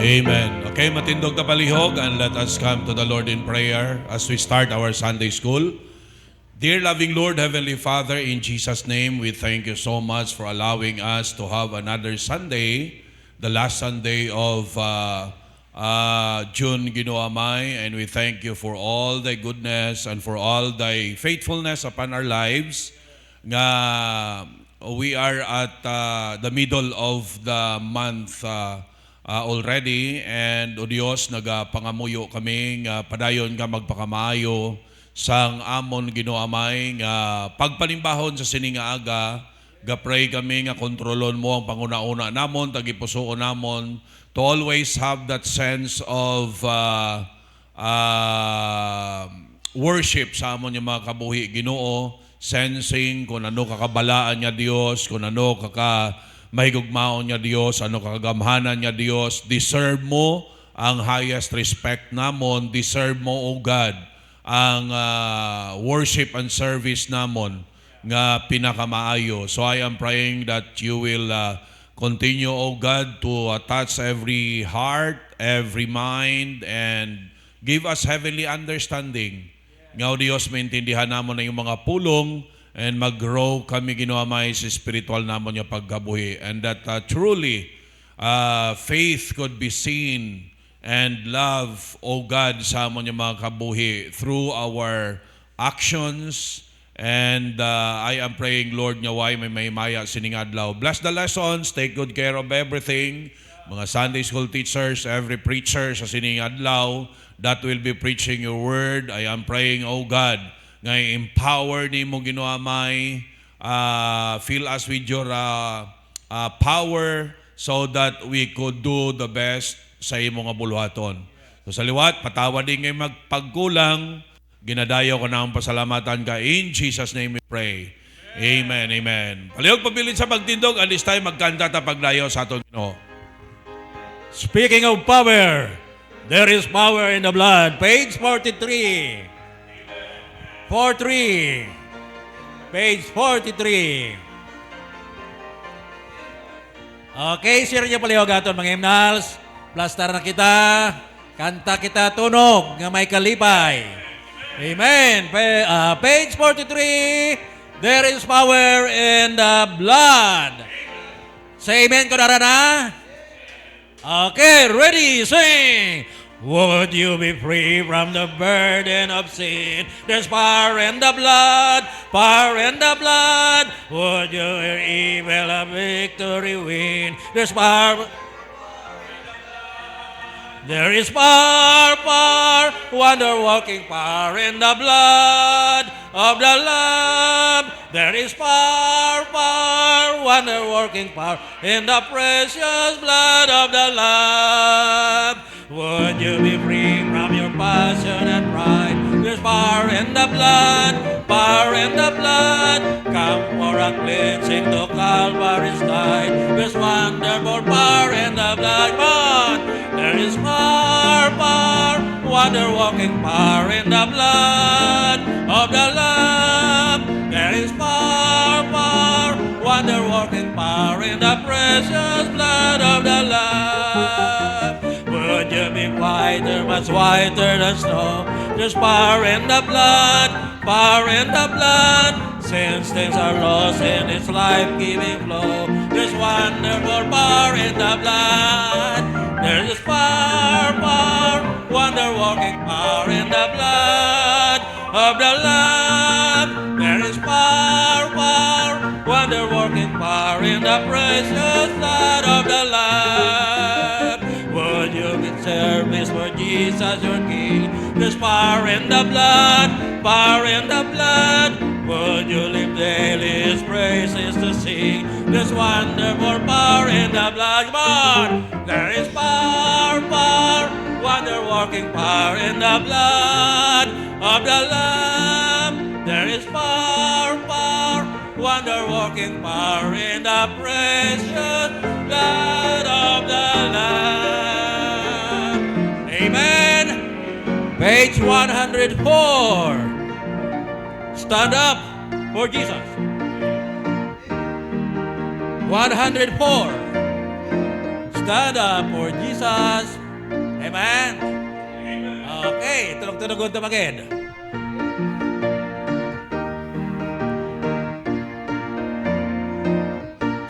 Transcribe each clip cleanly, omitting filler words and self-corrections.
Amen. Okay, matindog na palihog, and let us come to the Lord in prayer as we start our Sunday school. Dear loving Lord, Heavenly Father, in Jesus' name, we thank you so much for allowing us to have another Sunday, the last Sunday of June, Ginoo Amay, and we thank you for all thy goodness and for all thy faithfulness upon our lives. Nga we are at the middle of the month already, and o Dios, nagapangamuyo kami nga padayon ka magpakamaayo sang amon Ginoo Amay nga pagpanimbahon sa sini nga aga. Gapray kami nga kontrolon mo ang panguna-una namon, tagipusoon namon to always have that sense of worship sa amon yung mga kabuhi Ginoo, sensing kung ano kakabalaan niya Dios, kung ano mahigugmaon niya Dios, ano kagamhanan niya Dios. Deserve mo ang highest respect namon, deserve mo, O God, ang worship and service namon nga pinakamaayo. So I am praying that you will continue, O God, to touch every heart, every mind, and give us heavenly understanding. Nga, O Dios, maintindihan namon na yung mga pulong and mag-grow kami Ginoo Amay sa spiritual namon yung pagkabuhi, and that truly faith could be seen and love, O God, sa amon yung mga kabuhi through our actions. And I am praying, Lord, nga way may maya sining adlaw. Bless the lessons, take good care of everything. Mga Sunday school teachers, every preacher sa sining adlaw that will be preaching your word, I am praying, O God, nga empower ni mo Ginoo Amay, fill us with your power so that we could do the best sa imo nga buluhaton. So sa liwat, patawad din ngay magpagkulang, ginadayo ko na ang pasalamatan ka. In Jesus' name we pray. Amen, amen. Palihog pabilin sa pagtindog, at this time magkanta ta pagdayo sa aton Ginoo. Speaking of power, there is power in the blood. Page 43. 43. Page 43. Okay, share niyo palihog aton mga hymnals. Plastar na kita. Kanta kita tunog nga may kalipay. Amen. Page 43. There is power in the blood. Say amen ko na. Okay, ready, sing. Would you be free from the burden of sin? There's power in the blood, power in the blood. Would your evil a victory win? There's power. There is power, wonder-working power in the blood of the Lamb. There is power, wonder-working power in the precious blood of the Lamb. Would you be free from your passion and pride? There's power in the blood, power in the blood. Come for a cleansing to Calvary's side. There's wonderful power in the blood. Come on. There is power, wonder-working power in the blood of the Lamb. There is power, wonder-working power in the precious blood of the Lamb. Would you be whiter, much whiter than snow? There's power in the blood, power in the blood. Since things are lost in its life-giving flow, there's wonderful power in the blood. There is power, wonder-working power in the blood of the Lamb. There is power, wonder-working power in the precious blood of the Lamb. Would you be service for Jesus your King? There's power in the blood, power in the blood. Would you live daily His praises to sing? There's wonderful power in the blood. Come on! There is power, wonder-working power in the blood of the Lamb. There is power, wonder-working power in the precious blood of the Lamb. Amen. Page 104. Stand up for Jesus. 104. Stand up for Jesus. Amen. Okay, tunog-tunog tumagin.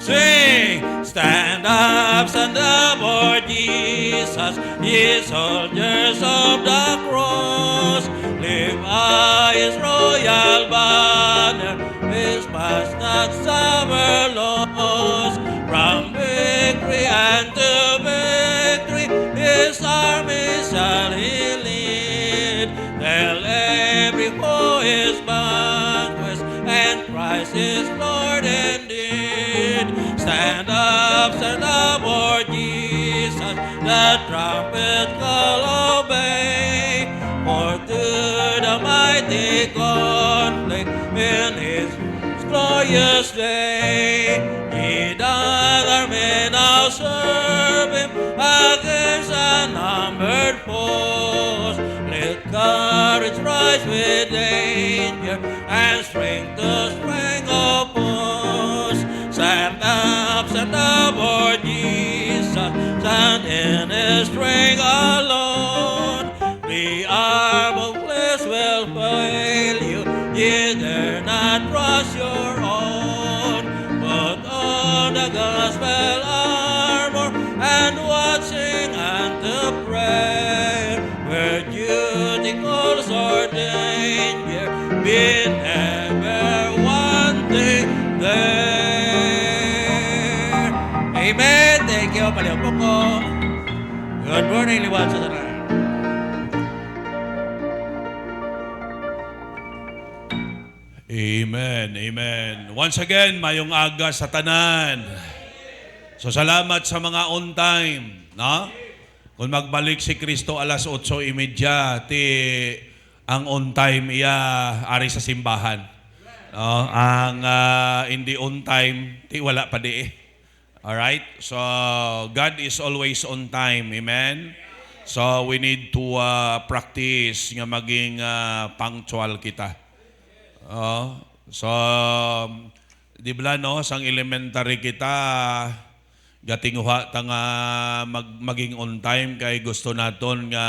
Sing! Stand up, for Jesus, ye soldiers of the cross. Live by His royal banner, His past not summer lost. From victory unto victory, His army shall He lead. Tell every foe His vanquished, and Christ is Lord indeed. Stand up, for Jesus, the trumpet call obey. For to the mighty conflict in His glorious day, ye that are men now serve Him against unnumbered foes. Let courage rise with danger, and strength to strength oppose. Stand up, for Jesus, stand in His strength alone. The arm of flesh will fail you, ye dare not trust your own. Put on the gospel armor, and watching unto prayer, where duty calls or danger, be never wanting there. Amen. Thank you. Paliw po ko. Good morning, liwan sa tanan. Amen, amen. Once again, mayong aga sa tanan. So salamat sa mga on time, no? Kung magbalik si Kristo alas 8:30, ti ang on time iya ari sa simbahan. No? Ang hindi on time, ti wala pa di. Alright? So God is always on time. Amen? So we need to practice nga maging punctual kita. So, di ba no, sang elementary kita, gatinguha ta nga maging on time kay gusto naton nga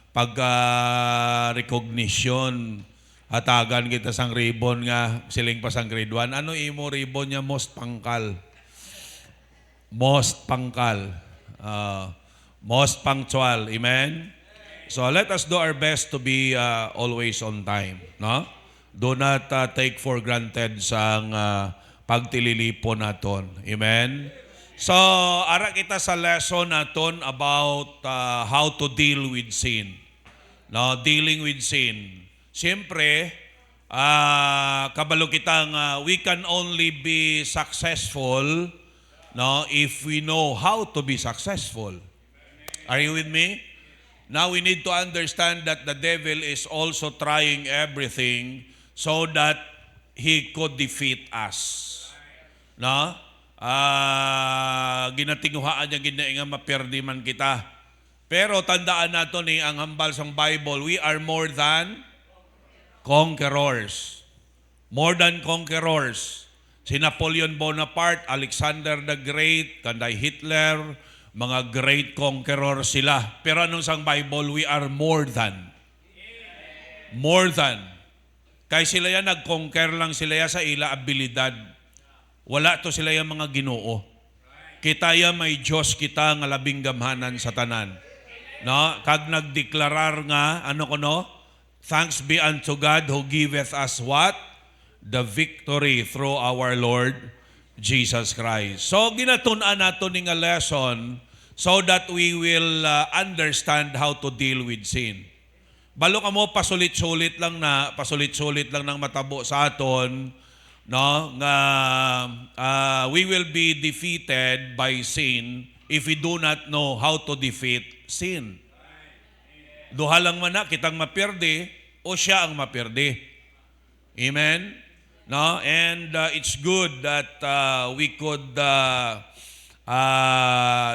pagka-recognition. Hatagan kita sang ribbon nga siling pa sang grade 1. Ano imo ribbon niya? Most pangkal. Most pangkal. Most punctual. Amen? So, let us do our best to be always on time. No? Do not take for granted sa pagtililipo naton. Amen? So, ara kita sa lesson naton about how to deal with sin. No, dealing with sin. Siyempre, kabalo kita nga we can only be successful, no, if we know how to be successful. Are you with me? Now we need to understand that the devil is also trying everything so that he could defeat us. No? Ginatinguhaan niya ginainga maperdi man kita. Pero tandaan nato ni ang hambal sang Bible, we are more than conquerors. More than conquerors. Si Napoleon Bonaparte, Alexander the Great, kanday Hitler, mga great conquerors sila. Pero anong sang Bible, we are more than. More than. Kaya sila yan, nag-conquer lang sila yan sa ila abilidad. Wala to sila yan mga Ginoo. Kita yan may Diyos kita nga labing gamhanan sa tanan. No? Kag nagdeklarar nga, ano ko no? Thanks be unto God who giveth us what? The victory through our Lord Jesus Christ. So, ginatunan nato ni nga lesson so that we will understand how to deal with sin. Balo ka mo pasulit-sulit lang ng matabo sa aton, no, nga we will be defeated by sin if we do not know how to defeat sin. Duha lang man na kitang maperde o siya ang maperde. Amen. No, and it's good that we could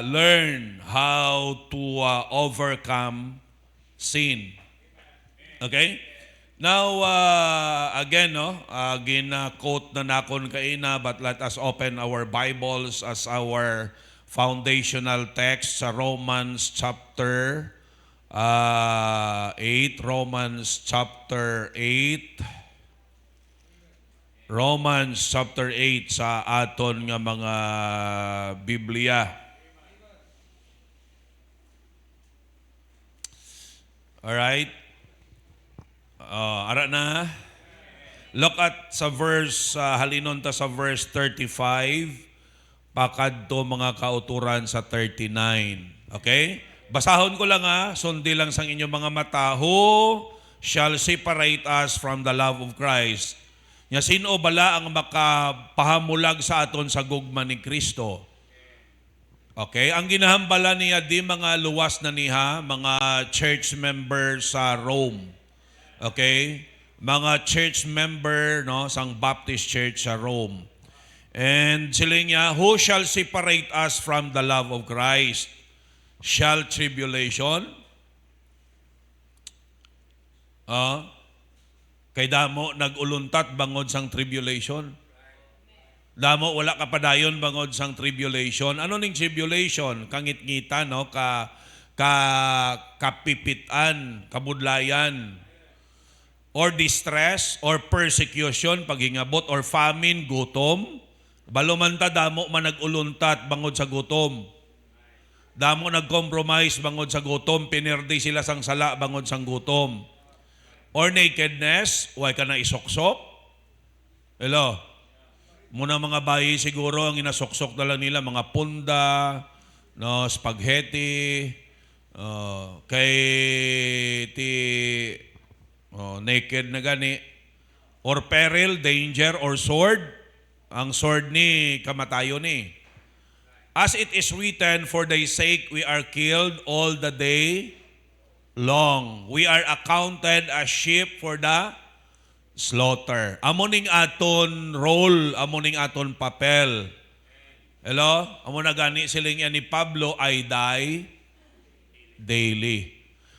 learn how to overcome sin. Okay? Now, again, no, gina-quote na nakon kaina, but let us open our Bibles as our foundational text sa Romans chapter 8. Romans chapter 8. Romans chapter 8 sa aton nga mga Biblia. Alright? Ara na. Look at sa verse, halinon ta sa verse 35, pakadto mga kauturan sa 39. Okay? Basahon ko lang sundi lang sang inyong mga mata. Who shall separate us from the love of Christ? Nya sino bala ang makapahamulag sa aton sa gugma ni Kristo? Okay, ang ginahambala niya di mga luwas na niya, mga church member sa Rome. Okay? Mga church member sang Baptist Church sa Rome. And sila niya, who shall separate us from the love of Christ? Shall tribulation? Kay damo naguluntat bangod sang tribulation. Damo wala ka padayon bangod sang tribulation. Ano ning tribulation? Kangit-ngitan kapipitan, kabudlayan, or distress, or persecution, paghingabot, or famine, gutom. Balumanta damo man naguluntat bangod sa gutom. Damo nag-compromise bangod sa gutom, pinirdi sila sang sala bangod sang gutom. Or nakedness, way ka na isoksok. Hello? Muna mga bayi siguro ang inasoksok na lang nila, mga punda, spaghetti, naked na gani, or peril, danger, or sword. Ang sword ni kamatayo ni. As it is written, for thy sake we are killed all the day long. We are accounted as sheep for the slaughter. Amuning aton role, amuning aton papel. Hello? Amo na gani siling ni Pablo, I die daily.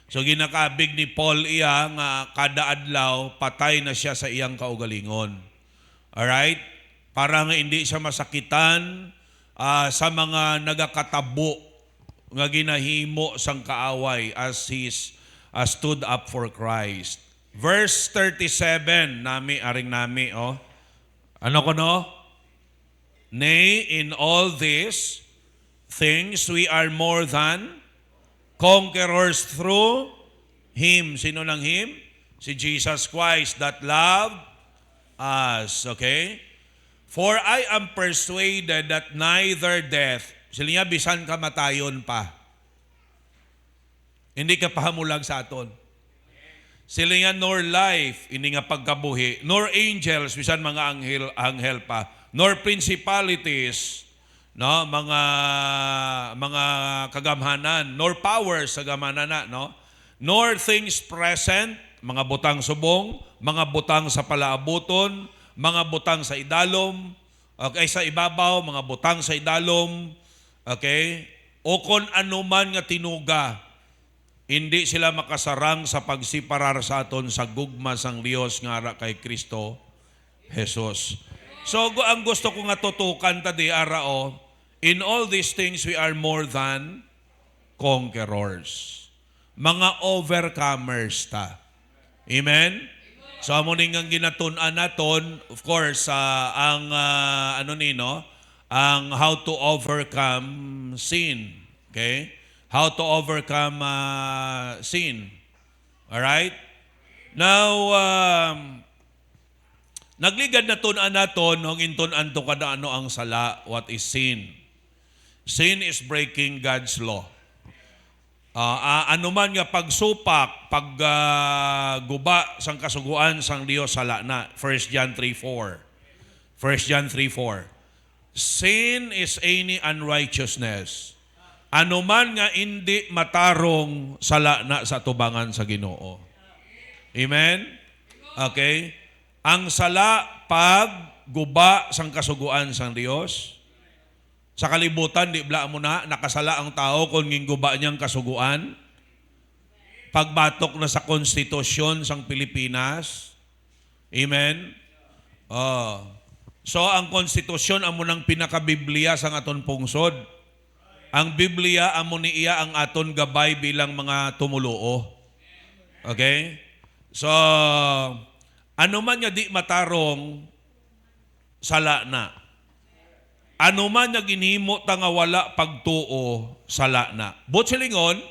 So ginakabig ni Paul iya nga kada adlaw patay na siya sa iyang kaugalingon. Alright? Para nga hindi siya masakitan sa mga nagakatabo nga ginahimo sang kaaway as he stood up for Christ. Verse 37, aring nami. Ano ko no? Nay, in all these things we are more than conquerors through Him. Sino lang Him? Si Jesus Christ that loved us. Okay? For I am persuaded that neither death, sila niya, bisan kamatayon pa. Hindi ka pahamulag sa aton. Sila nga nor life, ini nga pagkabuhi, nor angels, bisan mga anghel pa, nor principalities, mga kagamhanan, nor powers sa gamhanan nor things present, mga butang subong, mga butang sa palaabuton, mga butang sa idalom, okay, sa ibabaw, mga butang sa idalom, okay, o kon anuman nga tinuga, hindi sila makasarang sa pagsiparar sa aton sa gugma sang Dios nga ara kay Kristo Jesus. So ang gusto ko nga tutukan tadi arao, in all these things we are more than conquerors. Mga overcomers ta. Amen? So amo ning ang ginatun-an naton, of course, ang ang how to overcome sin. Okay? How to overcome sin. Alright? Now, nagligad na tunan naton nung intunan to kada ano ang sala. What is sin? Sin is breaking God's law. Ano man nga pagsupak, pagguba sang kasuguan sang Dios sala na. 1 John 3:4. 1 John 3:4. Sin is any unrighteousness. Ano man nga hindi matarong sala na sa tubangan sa Ginoo. Amen? Okay? Ang sala pagguba sang kasuguan sang Dios. Sa kalibutan, di bla mo na, nakasala ang tao kung guba niyang kasuguan. Pagbatok na sa konstitusyon sang Pilipinas. Amen? So, ang konstitusyon amo nang pinakabiblia sang aton pungsod. Ang Biblia amo niya ang aton gabay bilang mga tumuluo. Okay? So, ano man nga di matarong, sala na. Ano man nga ginhimo ta nga wala pagtuo, sala na. But silingon,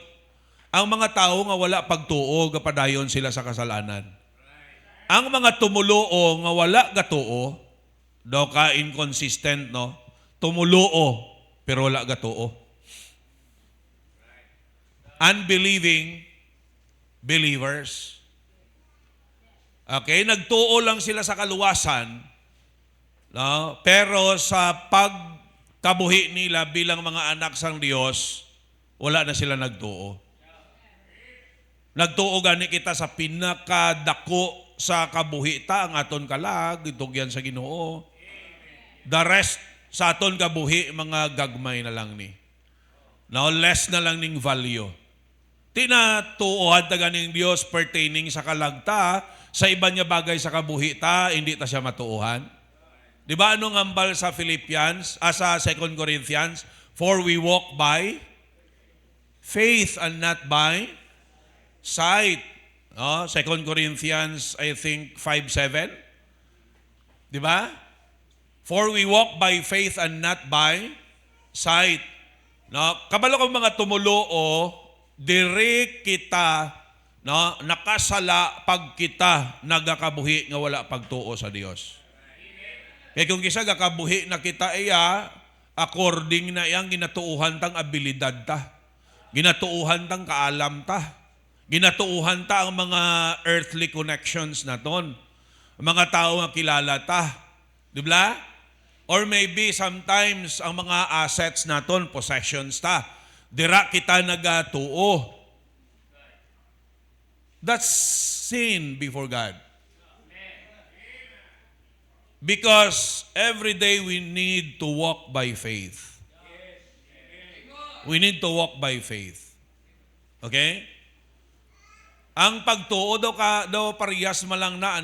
ang mga tao nga wala pagtuo, gapadayon sila sa kasalanan. Ang mga tumuluo nga wala gatuo, daw ka inconsistent, no? Tumuluo, pero wala gatuo. Unbelieving believers. Okay, nagtuo lang sila sa kaluwasan, no? Pero sa pagkabuhi nila bilang mga anak sang Diyos, wala na sila nagtuo. Nagtuo gani kita sa pinakadako sa kabuhi ta ang aton kalag, itugyan sa Ginoo. The rest sa aton kabuhi, mga gagmay na lang ni. Now, less na lang ning value. Tinatuohan ta ganing Dios pertaining sa kalagta, sa iba niya bagay sa kabuhi ta, hindi ta siya matuohan. Di ba anong ambal sa Philippians, sa 2 Corinthians? For we walk by faith and not by sight. 2 Corinthians, I think, 5:7. Di ba? For we walk by faith and not by sight. No? Kabalo kang mga tumuluo, diri kita, no, nakasala pag kita nagakabuhi nga wala pagtuo sa Dios. Kaya kung kisa gakabuhi na kita iya, according na iyang ginatuuhan tang abilidad ta, ginatuuhan tang kaalam ta, ginatuuhan ta ang mga earthly connections naton, mga tao nga kilala ta, di ba? Or maybe sometimes ang mga assets naton, possessions ta, dira kita nagatuo. That's sin before God. Because every day we need to walk by faith. We need to walk by faith. Okay? Ang pagtuo daw parehas malang na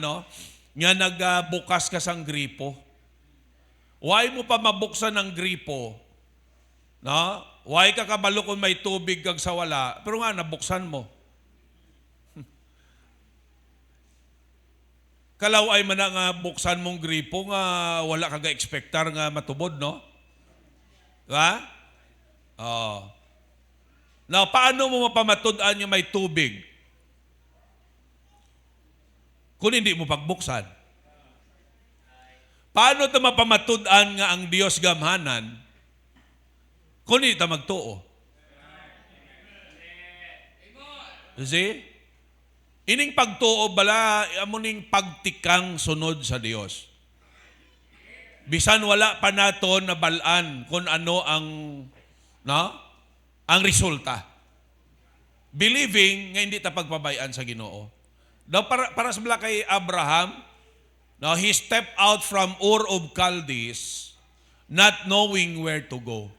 nga nagbukas ka sang gripo. Why mo pa mabuksan ang gripo? No? Why ka kabalo kung may tubig kag sa wala, pero nga nabuksan mo. Kalaw ay man nga buksan mong gripo nga wala ka ga-expectar nga matubod, no? Diba? Oh. Now, paano mo mapamatud-an yung may tubig? Kung hindi mo pagbuksan. Paano ito mapamatud-an nga ang Diyos gamhanan kung hindi ito magtuo? You see? Ining pagtuo bala, amuning pagtikang sunod sa Dios. Bisan wala pa naton na balaan kung ano ang resulta. Believing nga hindi ta pagpabayaan sa Ginoo. Daw para sa bala kay Abraham, now he stepped out from Ur of Chaldees not knowing where to go.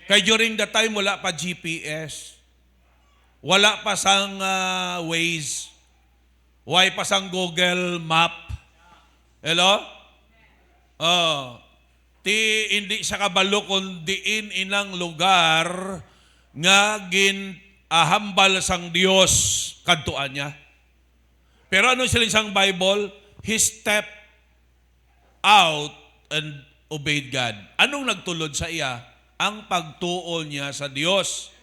Kay during that time wala pa GPS. Wala pa sang Waze. Wala pa sang Google Map. Hello? Hindi siya kabalo kung diin inang lugar nga ahambal sang Dios kadtuan niya. Pero ano sila sang Bible? He stepped out and obeyed God. Anong nagtulod sa iya? Ang pagtuo niya sa Dios.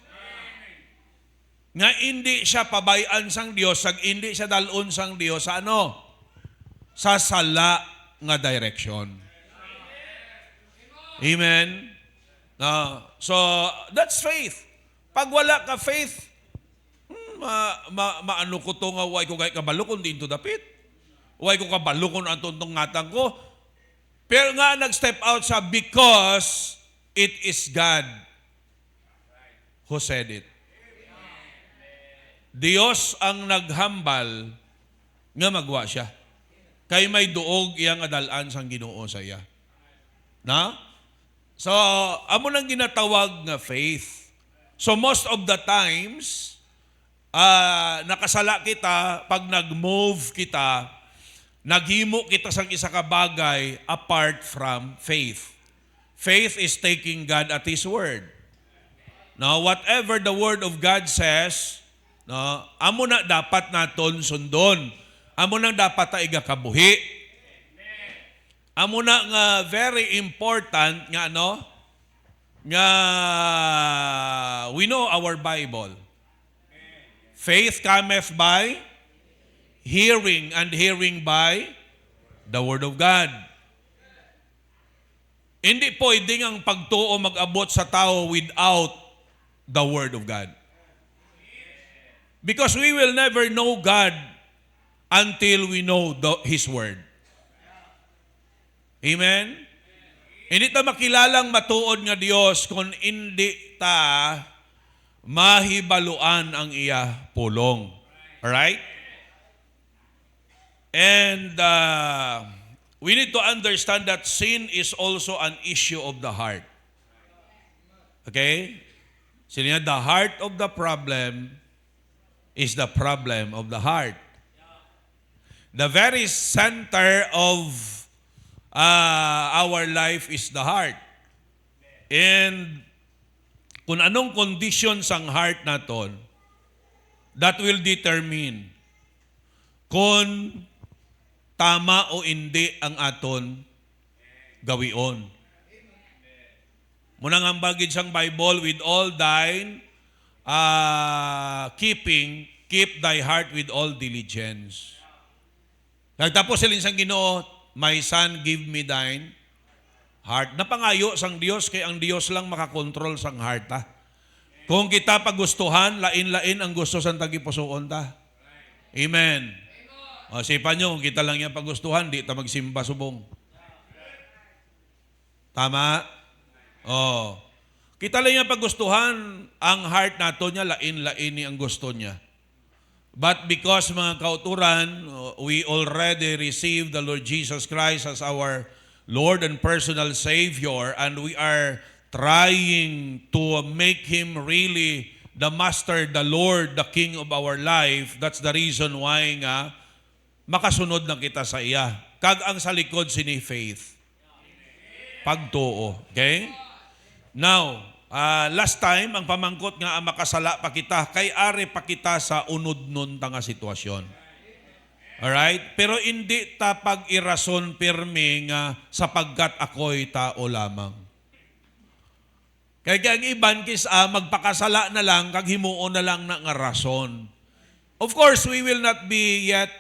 Nga hindi siya pabayaan sang Dios, hindi siya dalon sang Dios sa sa sala nga direction. Amen? So, that's faith. Pag wala ka faith, maano ko to nga, way ko kay kabalo kung di into dapit. Way ko kabalo kung antong ngatang ko. Pero nga nag-step out siya because it is God who said it. Dios ang naghambal nga magwa siya. Kay may duog iyang adalaan sang Ginoo sa iya. Na? So, amo nang ginatawag nga faith. So most of the times, nakasala kita, pag nag-move kita, naghimo kita sang isa ka bagay apart from faith. Faith is taking God at His word. No, whatever the Word of God says, no, amo na dapat naton sundon. Amo na dapat ta igakabuhi. Amo na nga very important nga nga we know our Bible. Faith cometh by hearing, and hearing by the Word of God. Hindi pwedeng ang pagtuo mag-abot sa tao without the Word of God. Because we will never know God until we know His Word. Amen? Hindi ta makilalang matuod nga Dios kung hindi ta mahibaluan ang iya pulong. Alright? And we need to understand that sin is also an issue of the heart. Okay? Sino the heart of the problem is the problem of the heart. The very center of our life is the heart. And kung anong condition sang heart naton, that will determine kung tama o hindi ang aton gawion. Munang ang bagid sang Bible, with all thine keep thy heart with all diligence. Nagtapos silin sang Ginoo, my son, give me thine heart. Napangayo sang Dios, kay ang Dios lang makakontrol sang heart ta. Kung kita pagustuhan, lain-lain ang gusto sang tagipusoon ta. Amen. O, sipan nyo, kung kita lang yan pagustuhan, di ta magsimba subong. Tama? O, kita lang yan pagustuhan, ang heart nato niya, lain-lain ni ang gusto niya. But because mga kauturan, we already received the Lord Jesus Christ as our Lord and personal Savior, and we are trying to make Him really the Master, the Lord, the King of our life. That's the reason why nga makasunod na kita sa iya. Kag ang sa likod sini faith. Pagtuo. Okay? Now, last time, ang pamangkot nga makasala pa kita, kay ari pa kita sa unod nun nga sitwasyon. Alright? Pero hindi ta pag-irason pirmi nga sapagkat ako'y tao lamang. Kaya ang iban magpakasala na lang, kag himuon na lang na nga rason. Of course, we will not be yet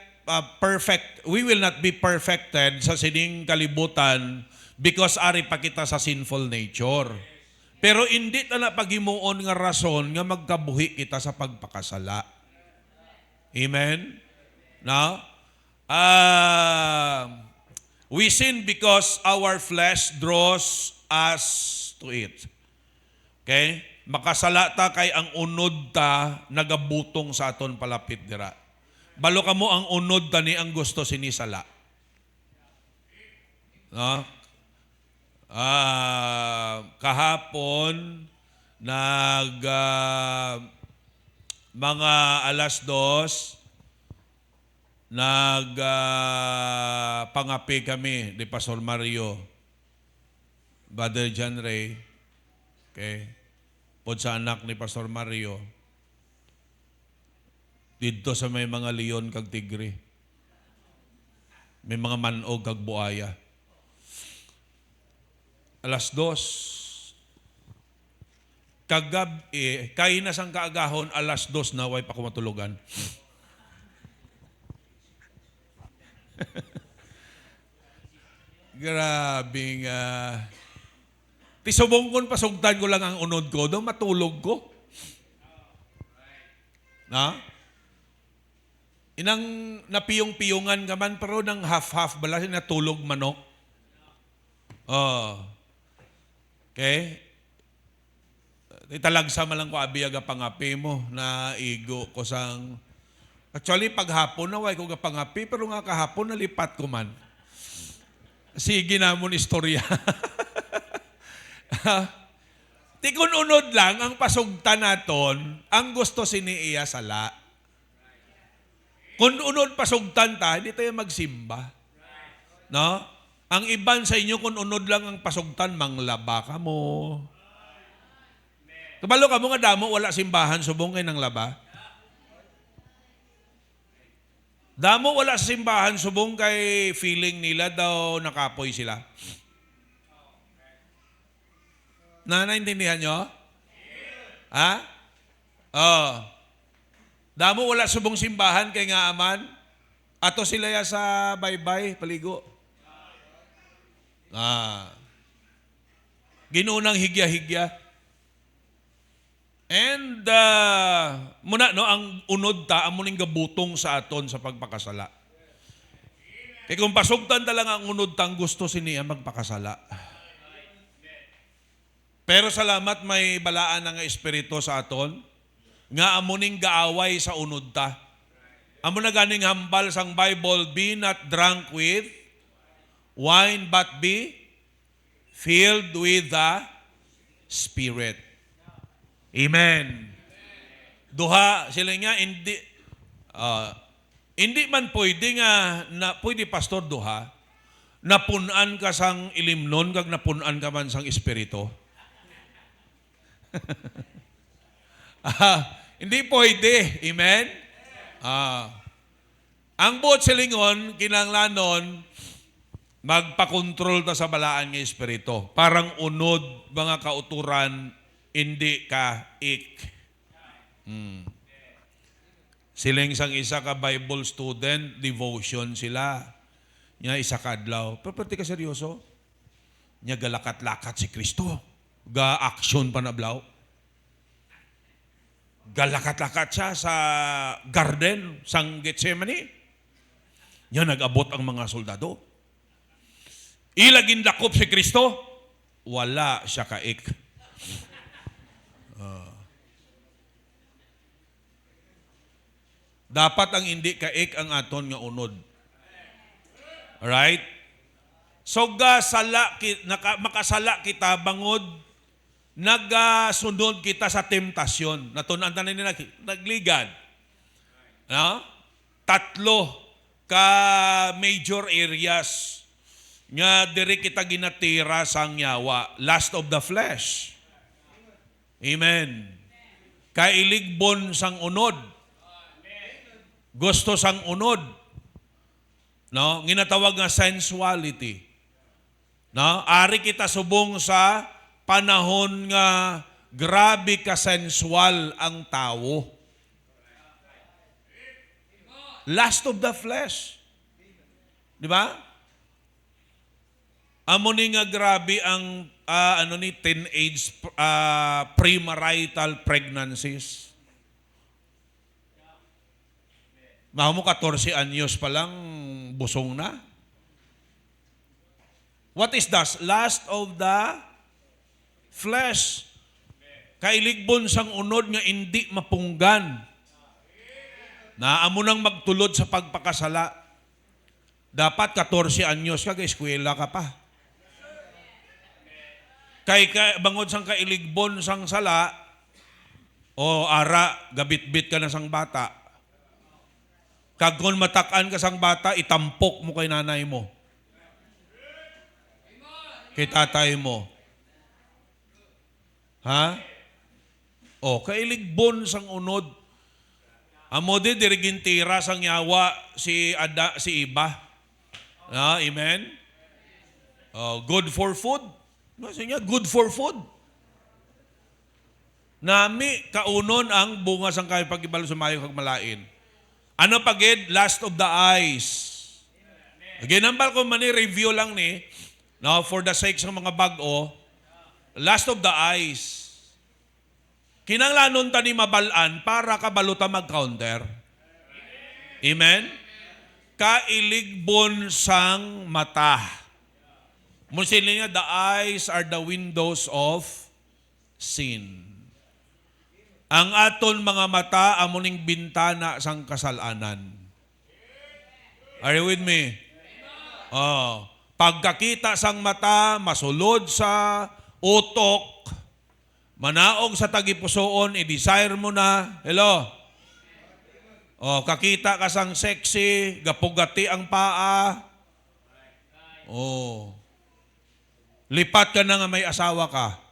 perfect. We will not be perfected sa sining kalibutan because ari pa kita sa sinful nature. Pero hindi ta na paghimuon nga rason nga magkabuhi kita sa pagpakasala. Amen? Now, we sin because our flesh draws us to it. Okay? Makasala ta kay ang unod ta nagabutong sa aton palapit dira. Balo ka mo ang unod ta ni ang gusto sinisala. No? Kahapon mga alas 2 pangapi kami ni Pastor Mario, Brother John Ray, okay, pod sa anak ni Pastor Mario dito sa may mga leon kag tigre, may mga manog kag buaya. Alas 2 kay na sang kaagahon, alas 2 na way pa ko matulugan. Grabing tisubong pasugtan ko lang ang unod ko, do matulog ko. Na? Inang napiyong-piyungan ka man, pero nang half-half bala natulog manok. Okay? Italagsa man lang ko abiyaga pangapi mo na igo ko sang. Actually, paghapon na way ko ga pangapi, pero nga kahapon nalipat ko man. Sige na mo istorya. Tikon unod lang ang pasugtan naton, ang gusto siniiya sala. Kung unod pasugtan ta, hindi tayo magsimba. No? Ang iban sa inyo, kung unod lang ang pasugtan, manglaba ka mo. Kabalo ka mo nga damo, wala simbahan, subong kay ng laba. Damo wala sa simbahan, subong kay feeling nila daw nakapoy sila. Naintindihan nyo? Ha? Oh. Damo wala subong simbahan kay nga aman. Ato sila ya sa baybay, paligo. Ginunang higya-higya. And muna no ang unod ta amo ning gabutong sa aton sa pagpakasala. Kay kung pasugtan ta lang ang unod tang gusto siniya magpakasala. Pero salamat may balaan nga espiritu sa aton nga amo ning gaaway sa unod ta. Amo na ganing hambal sang Bible, be not drunk with wine but be filled with the Spirit. Amen. Duha sila nga hindi man pwede nga na pwede pastor duha napunan ka sang ilimnon kag napunan ka man sang espiritu. Hindi pwede. Amen. Ang buot silingon kinahanglanon magpakontrol ta sa balaan nga espiritu. Parang unod mga kauturan hindi ka ik. Siling sang isa ka Bible student, devotion sila. Nya isa ka adlaw. Pero pati ka seryoso? Nya galakat-lakat si Kristo. Ga-action pa na blaw. Galakat-lakat siya sa garden sang Gethsemane. Nya nag-abot ang mga soldado. Ilagin dakop si Kristo. Wala siya kaik. Dapat ang hindi kaik ang aton nga unod. Alright? So makasala kita bangod nagasunod kita sa temptasyon. Natunan tanan nila nagligad. No? 3 ka major areas nga diri kita ginatira sang yawa. Lust of the flesh. Amen. Kailigbon sang unod. Gusto sang unod. No, ginatawag nga sensuality. No, ari kita subong sa panahon nga grabe ka sensual ang tao. Lust of the flesh. Di ba? Amo ni nga grabe ang teenage premarital pregnancies. Mahamo 14 anyos pa lang busong na. What is that? Lust of the flesh. Kailigbon sang unod nga hindi mapunggan. Na amo nang magtulod sa pagpakasala. Dapat 14 anyos ka, eskwela ka pa. Kay bangod sang kailigbon sang sala, o ara, gabit-bit ka na sang bata. Kag kung matakan ka sang bata, itampok mo kay nanay mo. Kay tatay mo. Ha? O, kailigbon sang unod. Amo di dirigintira sang yawa si Iba. Amen? Good for food. Nasa niya, good for food. Nami, kaunon ang bunga sang kayo pag-ibalo sumayo kag malain. Ano pagid? Lust of the eyes. Ginambal ko man review lang ni, no, for the sake ng mga bag-o, lust of the eyes. Kinanglanon ta ni mabalaan para kabaluta mag-counter. Amen? Kailigbon sang mata. Musilin niya, the eyes are the windows of sin. Ang aton mga mata amuning bintana sang kasalanan. Are you with me? Pagkakita sang mata, masulod sa utok, manaog sa tagipusoon, i-desire mo na. Hello? Kakita ka sang sexy, gapugati ang paa. Lipat ka na nga may asawa ka.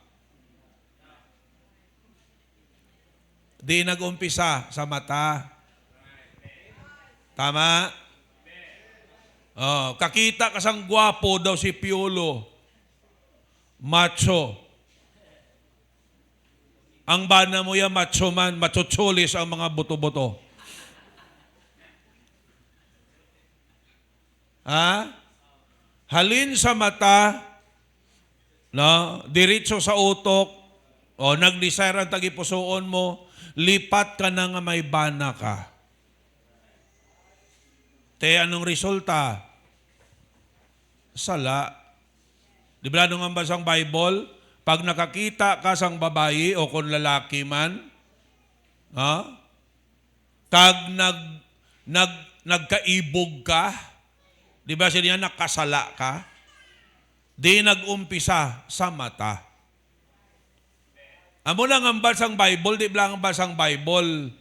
Di nag-umpisa sa mata. Tama? Oh, kakita kasang gwapo daw si Piolo. Macho. Ang bana mo yan, macho man, machocholis ang mga buto-buto. Ha? Halin sa mata, no? Diretso sa utok, o nag-desire ang tagipusoon mo, lipat ka na nga may bana ka. Te, anong resulta? Sala. Di ba nung ang basang Bible, pag nakakita ka sang babae o kung lalaki man, ha? Nagkaibog ka, di ba siya nakasala ka? Di nag-umpisa sa mata. Amo lang ang basang Bible, di ba ang basang Bible?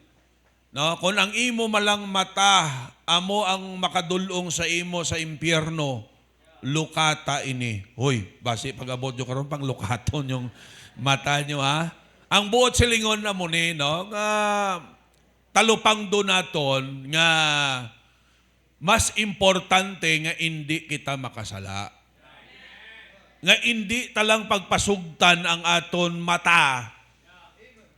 No? Kung ang imo malang mata, amo ang makadulong sa imo sa impyerno, lukata ini. Hoy, basi pag-abot nyo karon pang lukaton yung mata nyo, ha? Ang buot silingon na mo ni, no? Nga, talupang donaton, nga, mas importante nga hindi kita makasala. Nga hindi talang pagpasugtan ang aton mata,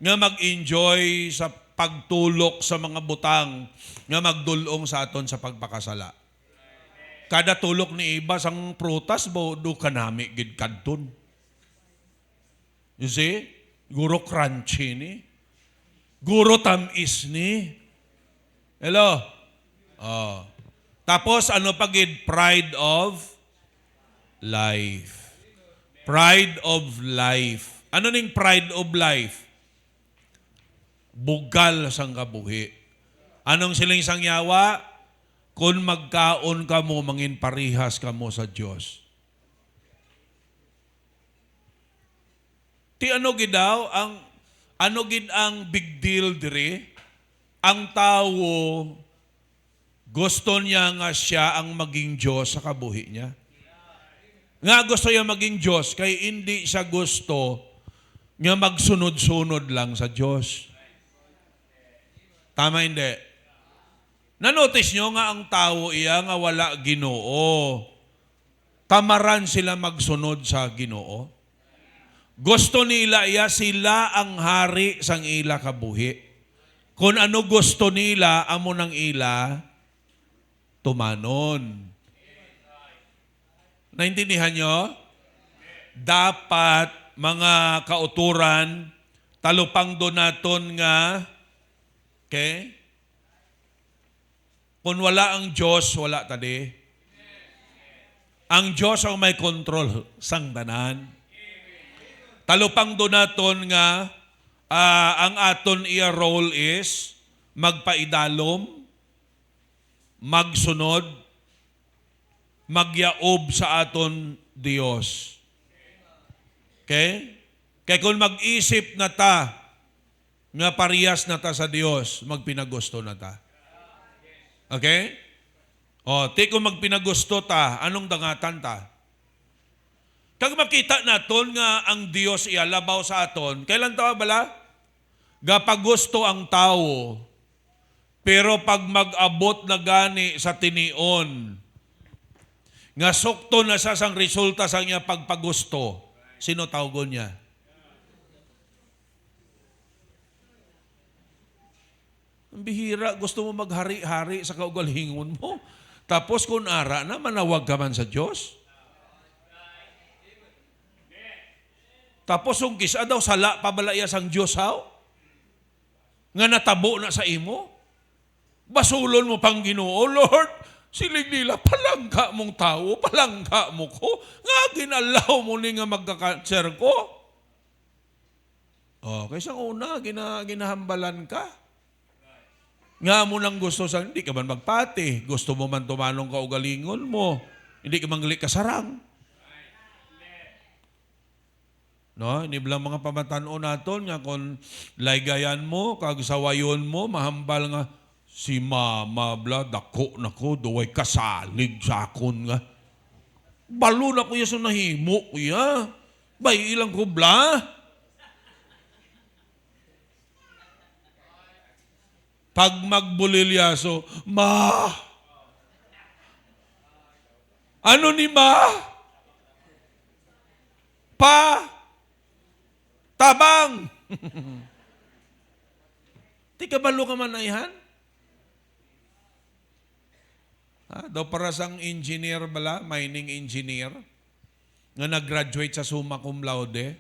nga mag-enjoy sa pagtulok sa mga butang, nga magdulong sa aton sa pagpakasala. Kada tulok ni iba sang prutas, do kanami gid kadton. You see? Guro crunchy ni. Guro tamis ni. Hello? Oh. Tapos ano pa gid? Pride of life. Pride of life. Ano ning pride of life? Bugal sang kabuhi. Anong siling sang yawa? Kung magkaon ka mo, mangin parihas ka mo sa Diyos. Ti ano gid daw, ano gid ang big deal dire? Ang tao, gusto niya nga siya ang maging Diyos sa kabuhi niya. Nga gusto niya maging Diyos, kay hindi siya gusto nga magsunod-sunod lang sa Diyos. Tama hindi? Na-notice nyo nga ang tao iya nga wala Ginoo. Tamaran sila magsunod sa Ginoo. Gusto nila iya sila ang hari sang ila kabuhi. Kung ano gusto nila, amo ng ila, tumanon. Naintindihan nyo? Dapat mga kauturan, talupang donaton nga, okay? Kung wala ang Diyos, wala tadi. Ang Diyos ang may control sang tanan. Talupang donaton nga, ang aton iya role is magpaidalom, magsunod, magyaob sa aton Dios. Okay? Kaya kung mag-isip na ta, nga parehas na ta sa Dios, magpinagusto na ta. Okay? O, kung magpinagusto ta, anong dangatan ta? Kag makita naton nga ang Dios ialabaw sa aton, kailan ta bala? Gapagusto ang tao, pero pag mag-abot na gani sa tinion, nga sukto na sa sang resulta sa niya pagpagusto, sino tawgon niya? Ang bihira, gusto mo maghari-hari sa kaugalingon mo. Tapos kung ara na, manawag ka man sa Diyos. Tapos yung kisa daw, sala pabalaya sang Diyos haw. Nga natabo na sa imo. Basulon mo pang Ginoo, Lord, silig nila, palangga mong tao, palangga mo ko. Nga ginalaw mo ni nga magka-cancer ko. O, kaysa una, ginahambalan ka. Nga mo nang gusto sa, hindi ka man magpati. Gusto mo man tumanong ka ugalingon mo. Hindi ka mangli kasarang. No, ini bilang mga pamatanon naton nga kung laygayan mo, kagsawayon mo, mahambal nga, si mama bla, dako na ko, duway kasalig sa akon nga. Balo na ko yung nahimo, kuya. Bay ilang ko bla. Pag magbulilyaso, Ma! Ano ni Ma? Pa! Tabang! Ti kabalo ka man na ihan? Daw para sang engineer bala, mining engineer, nga nag-graduate sa summa cum laude.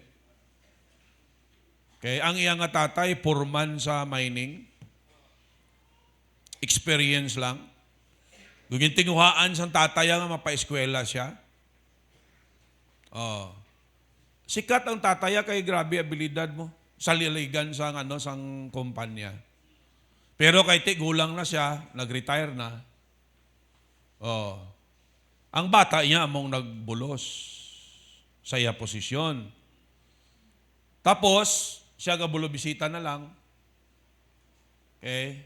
Okay, ang iyang nga tatay, foreman sa mining. Experience lang. Gugin tinguhaan sang tatay nga mapa-eskwela siya. Oh. Sikat ang tataya kay grabe abilidad mo sa liligan sang sang kumpanya. Pero kay gulang na siya, nag-retire na. Oh. Ang bata niya among nagbulos sa iya posisyon. Tapos, siya gabulo bisita na lang. Okay?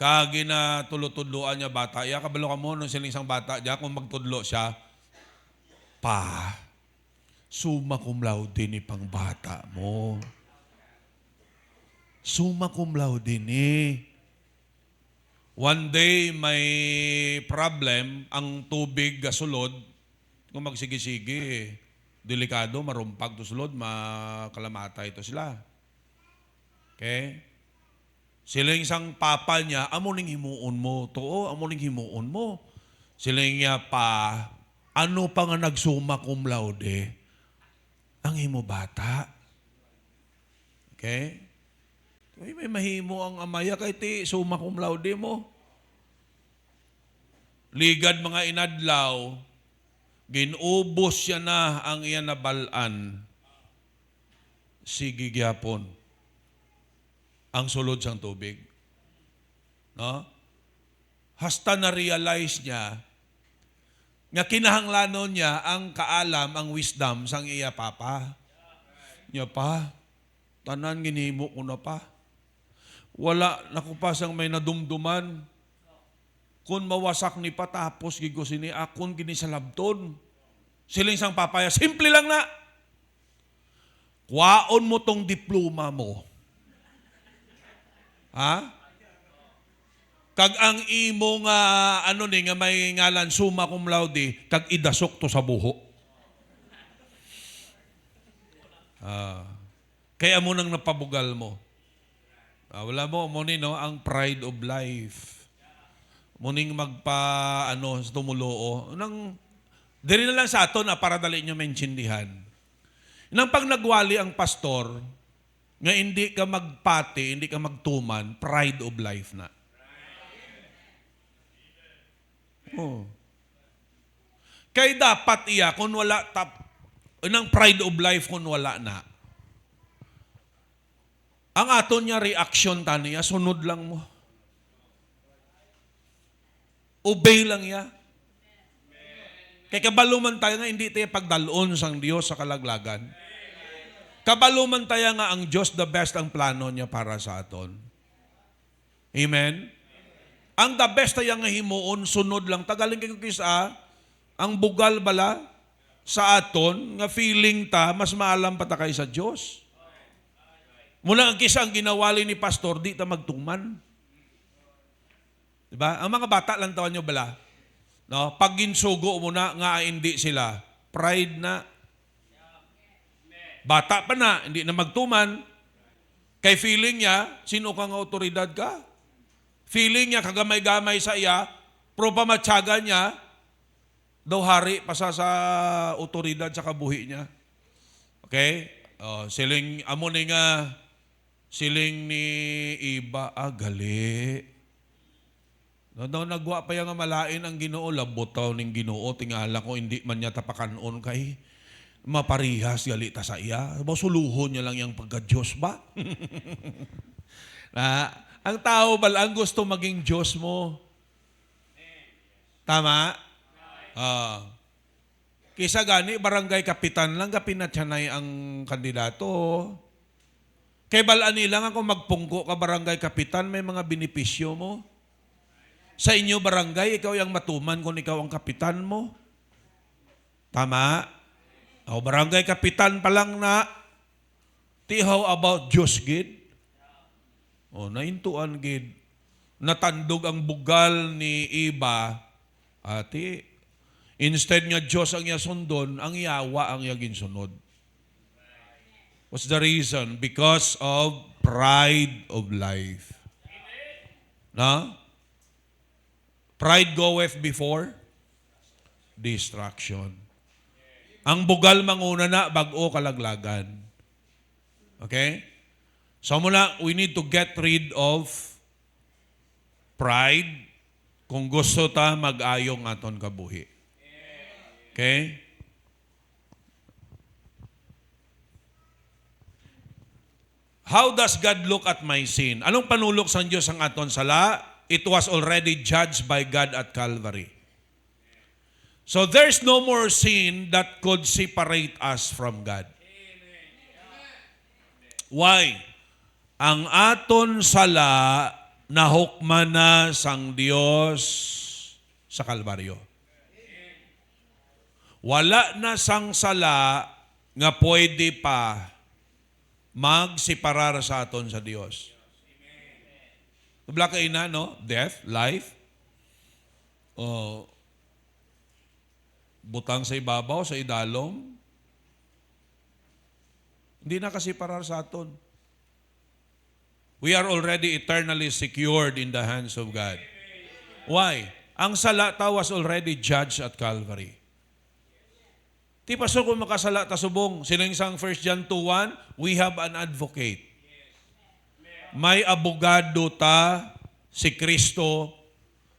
Kagi na tulutudloan niya bata. Iya kabalo ka mo nung siling isang bata diya kung magtudlo siya. Pa, summa cum laude ni pang bata mo. Summa cum laude ni. One day, may problem, ang tubig gasulod, kung magsigi-sigi, delikado, marumpag to sulod, makalamatay ito sila. Okay? Sila yung isang papa niya, amo ning himuon mo, too, amo ning himuon mo. Sila yung niya pa, ano pa nga nagsuma cum laude? Ang himo bata. Okay? Ay, may mahimo ang amaya kay ti summa cum laude mo. Ligad mga inadlaw, ginubos siya na ang iyan nabalaan. Sige gyapon ang sulod sang tubig. No? Hasta na-realize niya nga kinahanglanon niya ang kaalam, ang wisdom sang iya papa. Niya pa, tanan ginhimo ko na pa. Wala nakupasang may nadumduman. Kung mawasak ni patapos gigosin ni akon ginisalabton. Siling sang papaya, simple lang na. Kuwaon mo tong diploma mo. Ha? Kag ang imo nga nga may ngalan summa cum laude, kag idasok to sa buho. Kaya mo nang napabugal mo. Wala mo, no, ang pride of life. Muning magpa, sa tumuloo. Diri na lang sa aton, para dali nyo maintindihan. Nang pag nagwali ang pastor, nga hindi ka magpati, hindi ka magtuman, pride of life na. Oh. Kaya dapat iya, kung wala, ng pride of life kung wala na. Ang aton niya reaction taniya, sunod lang mo. Obey lang ya. Kaya kabaluman tayo nga, hindi tayo pagdalon sang Diyos sa kalaglagan. Kabaluman tayo nga, ang Diyos the best ang plano niya para sa aton. Amen? Ang the best tayo nga himuon, sunod lang. Tagaling kayo kisa, ang bugal bala sa aton, nga feeling ta, mas maalam pa ta kay sa Diyos. Mula ang kisa ang ginawali ni pastor, di ta magtuman. Diba? Ang mga bata lang tawan nyo bala. No? Pag ginsugo mo na, nga hindi sila. Pride na. Bata pa na, hindi na magtuman. Kay feeling niya, sino kang autoridad ka? Feeling niya, kagamay-gamay sa iya, pro pamatyaga niya, daw hari pa sa autoridad sa kabuhi niya. Okay? Siling, amo ni nga, siling ni iba, gali. Nagwa pa yung malain ang Ginoo, labotaw ning Ginoo, tingala ko hindi man niya tapakanon kay maparihas gali ta sa iya. Suluhon niya lang yung pagka-Diyos ba? Ang tao ba lang gusto maging Diyos mo? Tama? Kisa gani, barangay kapitan lang, kapinatyanay ang kandidato. Kay balaan nila nga kung magpungko ka barangay kapitan, may mga benepisyo mo. Sa inyo barangay, ikaw yung matuman kung ikaw ang kapitan mo. Tama? Barangay kapitan pa lang na, how about Diyos, gid? Naintuan, gid. natandog ang bugal ni Iba, ati, instead nga Diyos ang iya sundon, ang yawa ang iya ginsunod. What's the reason? Because of pride of life. Na? Pride goeth before destruction. Ang bugal manguna na, bag-o kalaglagan. Okay? So muna, we need to get rid of pride kung gusto ta mag-ayong aton kabuhi. Okay? How does God look at my sin? Anong panulok sa Diyos ang aton sala? It was already judged by God at Calvary. So there's no more sin that could separate us from God. Why? Ang aton sala nahukman na sang Dios sa Kalbaryo. Wala na sang sala nga pwede pa magsiparar sa aton sa Dios. Tubla ka ina, no? Death, life, butang sa ibabaw, sa idalom, hindi na kasi parar sa aton. We are already eternally secured in the hands of God. Why? Ang salata was already judged at Calvary. Ti pastor kung makasala ta subong, silang isang 1 John 2:1, we have an advocate. May abogado ta, si Kristo,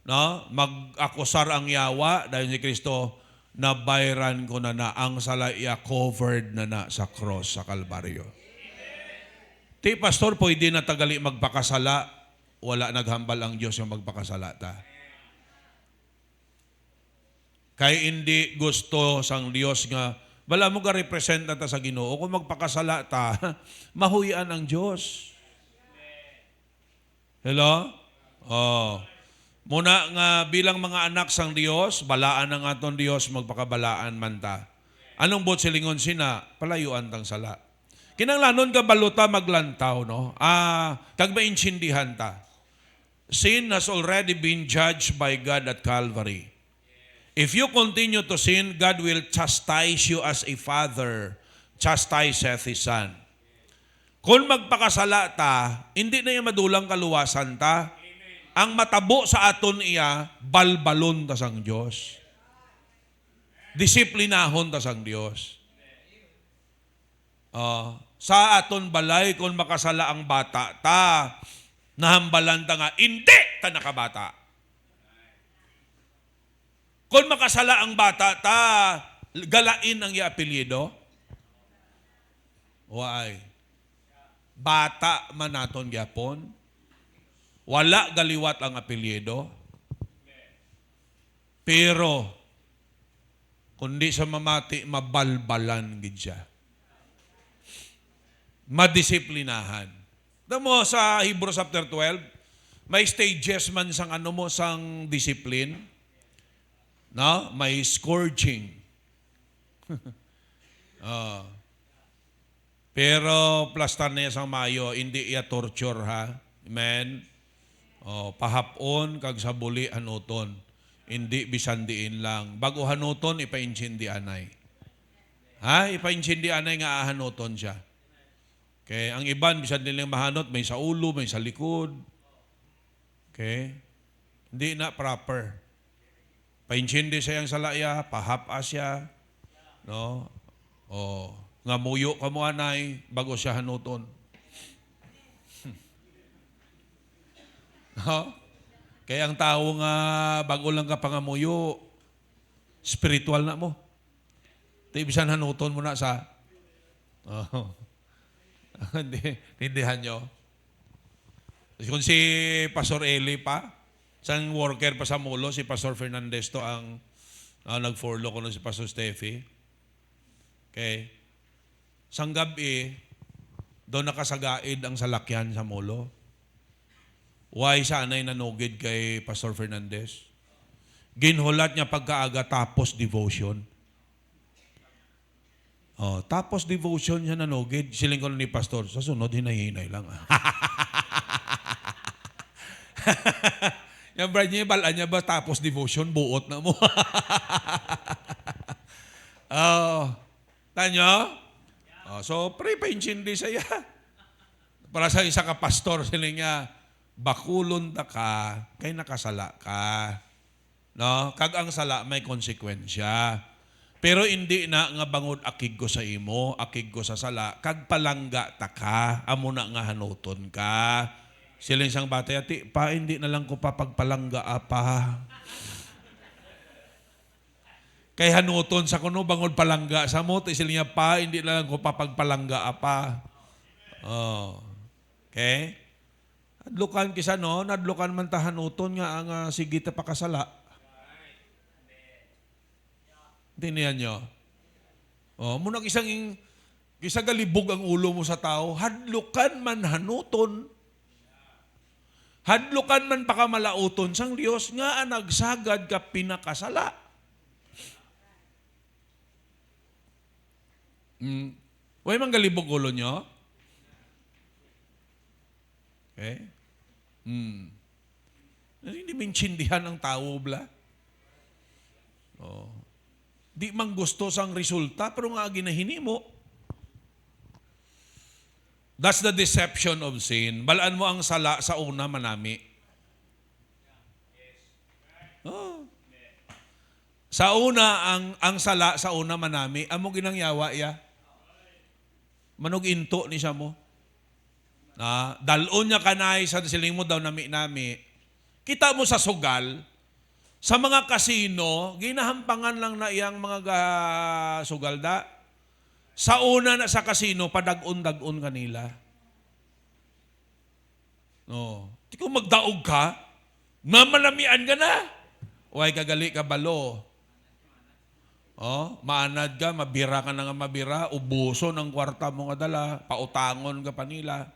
no? Mag-akusar ang yawa dahil si Kristo, nabayran ko na ang sala iya covered na sa cross sa Kalbaryo. Ti pastor, pwede na tagali magpakasala, wala naghambal ang Diyos yung magpakasala ta. Kaya hindi gusto sang Diyos nga, wala mo ka represent na ta sa Ginoo, kung magpakasala ta, mahuyan ang Diyos. Hello? Oh. Muna nga bilang mga anak sang Dios, balaan ang aton Dios magpakabalaan man ta. Anong bot silingon sina? Palayuan tang sala. Kinanglanon ka baluta maglantaw, no? Kag maintindihan ta. Sin has already been judged by God at Calvary. If you continue to sin, God will chastise you as a father chastiseth his son. Kung magpakasala ta, hindi na yung madulang kaluwasan ta. Ang matabo sa aton iya, balbalon ta sang Diyos. Disiplinahon ta sang Diyos. Sa aton balay, kung makasala ang bata ta, nahambalan ta nga, hindi ta nakabata. Kung makasala ang bata ta, galain ang iya apelyido. Why? Bata man naton gyapon. Wala galiwat ang apelyido. Pero kundi sa mamati mabalbalan gid siya. Madisiplinahan. Damo sa Hebrews chapter 12, may stages man sang ano mo sang discipline. No? May scourging. Pero plastar niya sang mayo, hindi iya torture ha. Amen. Pahapon kag sa buli hanuton. Hindi bisan diin lang. Bago hanuton ipainchindi anay. Ha? Ipainchindi anay nga hanuton siya. Okay, ang iban bisan nilang mahanot, may sa ulo, may sa likod. Okay? Hindi na proper. Painchindi siya ang salaya, pahapa siya. No? Nga muyo ka mo anay, bago siya hanuton. No? Kaya ang tao nga bago lang ka pangamuyo, spiritual na mo. Bisan hanuton mo na sa Tindihan nyo. Kung si Pastor Eli pa, isang worker pa sa Mulo, si Pastor Fernandez to ang nag-forlo ko nun si Pastor Steffi. Okay. Sang gabi, doon nakasagaid ang salakyan sa Mulo. Why sana'y nanugid kay Pastor Fernandez? Ginhulat niya pagkaaga tapos devotion. Tapos devotion niya nanugid. Siling ko ni Pastor, sa sunod, hinay-hinay lang. Yung bride niya, balaan niya ba tapos devotion, buot na mo. Oh, tanyo? Oh, so, pre-pension di saya. Para sa isa ka pastor, sila niya, bakulon ta ka, kay nakasala ka. No? Kag ang sala, may konsekwensya. Pero hindi na nga bangod akig ko sa imo, akig ko sa sala, kag palangga ta ka, amo na nga hanuton ka. Siling sang batay, ati, pa, hindi na lang ko papagpalangga apa. Kay hanuton sa kuno, bangod palangga sa mo, siling niya, pa, hindi na lang ko papagpalangga apa. Oh. Okay? Nadlukan kisa no, nadlukan man ta hanuton nga ang sige ta pakasala. Tiniyan nyo. Oh, muna kisa galibog ang ulo mo sa tao, hadlukan man hanuton. Hadlukan man pakamalauton sang Dios nga nagsagad ka pinakasala. Way man galibog ulo nyo? Okay? Hindi minsindihan ang tao, bla? Oh. Di man gusto sang resulta, pero nga ginahini mo. That's the deception of sin. Balaan mo ang sala sa una, manami. Oh. Sa una, ang sala sa una, manami. Amo ginangyawa, ya? Manog into ni siya mo. Dalon niya kanay sa siling mo daw nami-nami. Kita mo sa sugal, sa mga kasino, ginahampangan lang na iyang mga sugal da. Sa una na sa kasino, padag-on-dag-on kanila. No. Di ko magdaog ka, mamalamian ka na. Uy, kagali ka balo. Oh, maanad ka, mabira ka na nga mabira, ubuso ng kwarta mo nga dala, pautangon ka pa nila.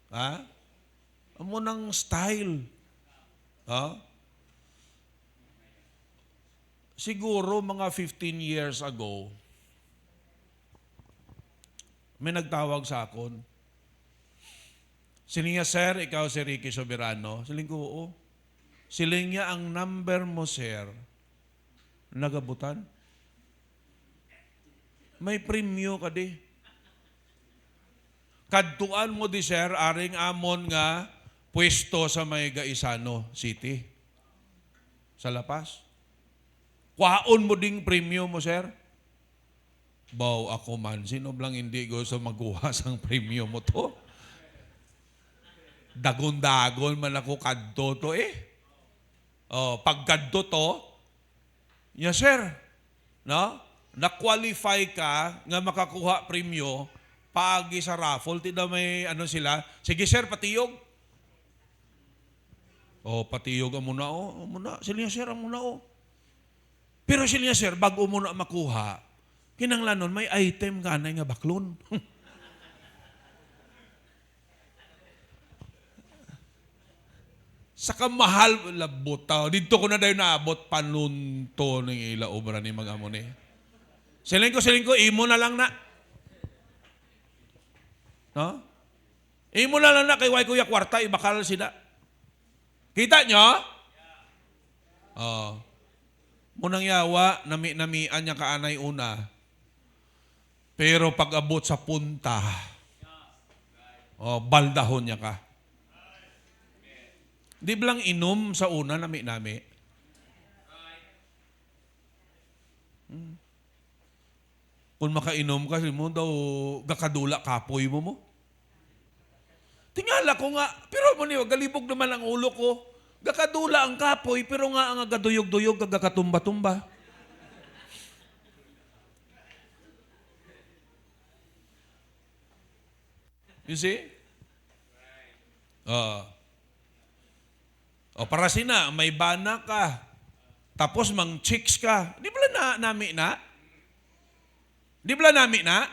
Ha? Amo ng style. Ha? Siguro mga 15 years ago, may nagtawag sa akon. Siling niya, sir, ikaw si Ricky Soberano. Siling ko, oo. Siling niya, ang number mo, sir, nagabutan. May premyo ka di. Kadtuan mo di, sir, aring amon nga pwesto sa may Gaisano City. Sa Lapas. Kwaon mo ding premyo mo, sir. Baw, ako man. Sino blang hindi gusto magkuha sang premyo mo to? Dagon-dagon man ako kadto to eh. Oh, pagkadto to, yes, sir. No? Na-qualify ka nga makakuha premyo pagi sa raffle. Tida may ano sila. Sige, sir, patiyog. Oh, patiyog ang muna, oh. Muna. Sila, sir, ang muna, oh. Pero sila, sir, bago mo na makuha, kinanglanon, may item ka na nga baklon. Sa kamahal, labot tao. Dito ko na daw naabot, panunto ng ila obra ni mag-amon eh. Siling ko, imo na lang na. No? Imo na lang na, kay Kuya Kwarta, ibakal sila. Kita nyo? Oh. Munang yawa, namian niya kaanay una. Pero pag abot sa punta, baldahon niya ka. Di blang inom sa una, nami-nami. Kung makainom ka, mo daw, gakadula kapoy mo. Tingala ko nga, pero mo niyo, galibog naman ang ulo ko. Gakadula ang kapoy, pero nga ang gaduyog-duyog, gagatumba-tumba. You see? Para sina, may bana ka. Tapos mang chicks ka. Di ba nami na? Di ba nami na?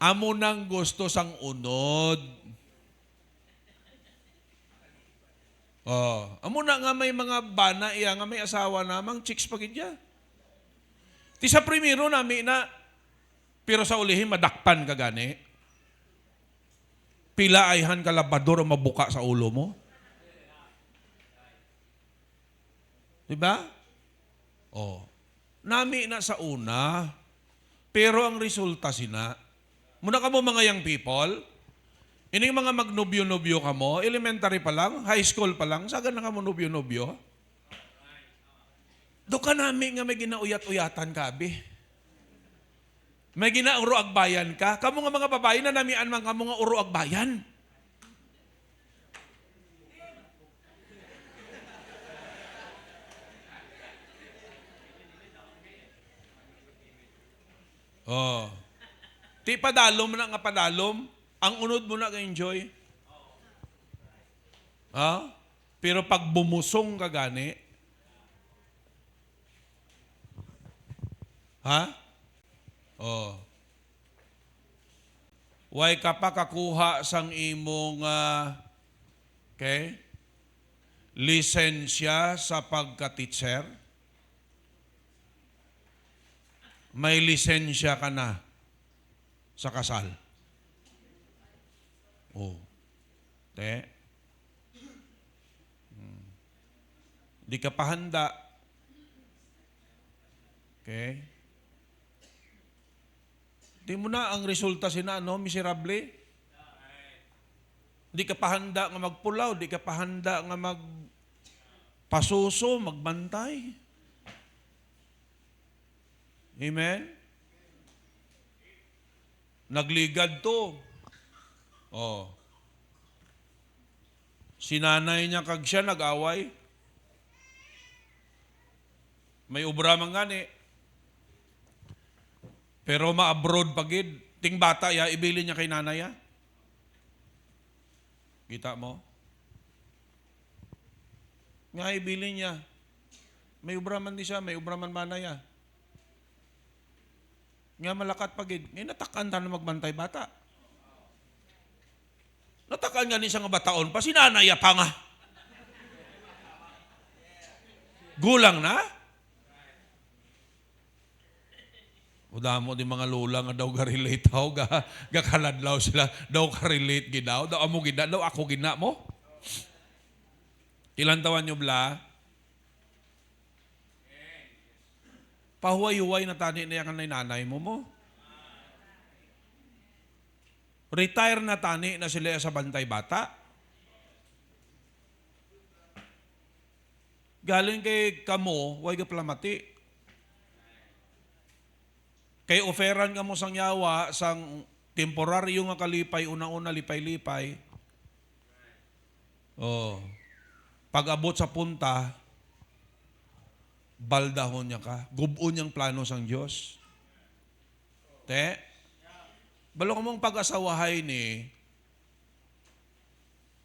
Amo nang gusto sang unod. Amo na nga may mga bana iya nga may asawa na mang chicks pagid ya. Ti sa primero nami na Pero sa ulihin, madakpan ka gani. Pila ayhan ka labador ang mabuka sa ulo mo. Diba? Oh. Nami na sa una, pero ang resulta sina, muna ka mo mga young people, ining mga magnobyo-nobyo ka mo, elementary pa lang, high school pa lang, saga na ka mo nobyo-nobyo. Do ka nami nga may ginauyat-uyatan ka, abi. May ginauro agbayan ka. Kamu nga mga babae na namian man kamu nga uro agbayan. Oh. Ti padalom na nga padalom, ang unod mo na ka-enjoy. Ha? Pero pag bumusong ka gani, ha? Oh. Way ka pa kakuha sang imong okay? Lisensya sa pagka-teacher. May lisensya ka na sa kasal. Oh. Te. Di ka pa handa. Okay? Di mo na ang resulta sina, no? Miserable. Di ka pa handa nga magpulaw, di ka pa handa nga magpasuso, magbantay. Amen? Nagligad to. Oh. Sinanay niya kag siya nag-away. May ubra man gani. Pero ma-abroad pagid. Ting bata ya, ibili niya kay nanay ya. Kita mo? Nga ibili niya. May ubra man di siya, may ubra man manay ya. Nga malakat pagid. Ngayon natakan ta na magbantay bata. Natakan nga ni siya nga bataon pa, sinanaya pa nga. Gulang na? Udamo di mga lula nga daw ga-relate daw, gakaladlaw sila, daw ka-relate gidaw, daw amo gina, daw ako gina mo. Ilan taon nyo bla? Pahuway-huway na tani na yan nanay mo. Retire na tani na sila sa bantay bata. Galing kay kamo, huwag ka plamati. Kay oferan ka mo sang yawa, sang temporaryo nga kalipay, una-una lipay-lipay. Oh. Pag-abot sa punta, baldahon niya ka. Gubon niyang plano sang Diyos. Te, balo ka mong pag-asawahay ni,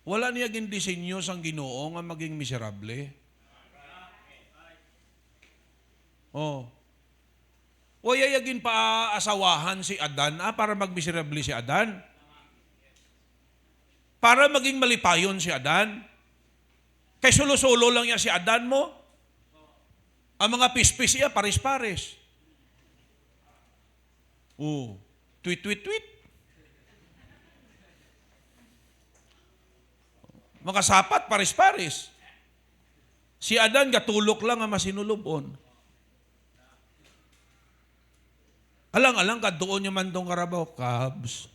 wala niya gindisenyo sang Ginoo nga maging miserable. Oh. Waya yagin pa asawahan si Adan para magmiserable si Adan. Para maging malipayon si Adan. Kay solo-solo lang ya si Adan mo. Ang mga pispis iya, paris-paris. Oh, tweet. Mga sapat, paris-paris. Si Adan, gatulok lang ang masinulubon. Alang-alang ka, doon niya man tong karabaw, Cubs.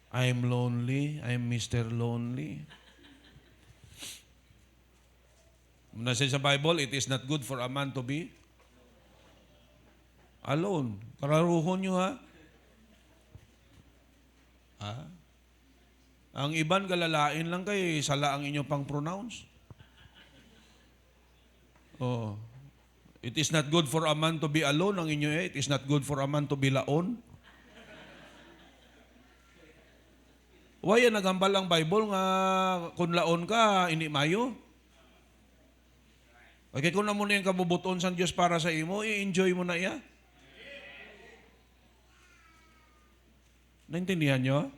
I'm lonely, I'm Mr. Lonely. Nasa sa Bible, it is not good for a man to be alone. Kararuhon nyo ha? Ha? Ang iban galalain lang kay sala ang inyo pang pronounce. Oh. It is not good for a man to be alone. Ang inyo it is not good for a man to be laon. Why nagambal ang Bible nga kung laon ka, ini mayo? Okay, kung na mo na yung kabubuton sa Diyos para sa imo, i-enjoy mo na iya. Naintindihan nyo?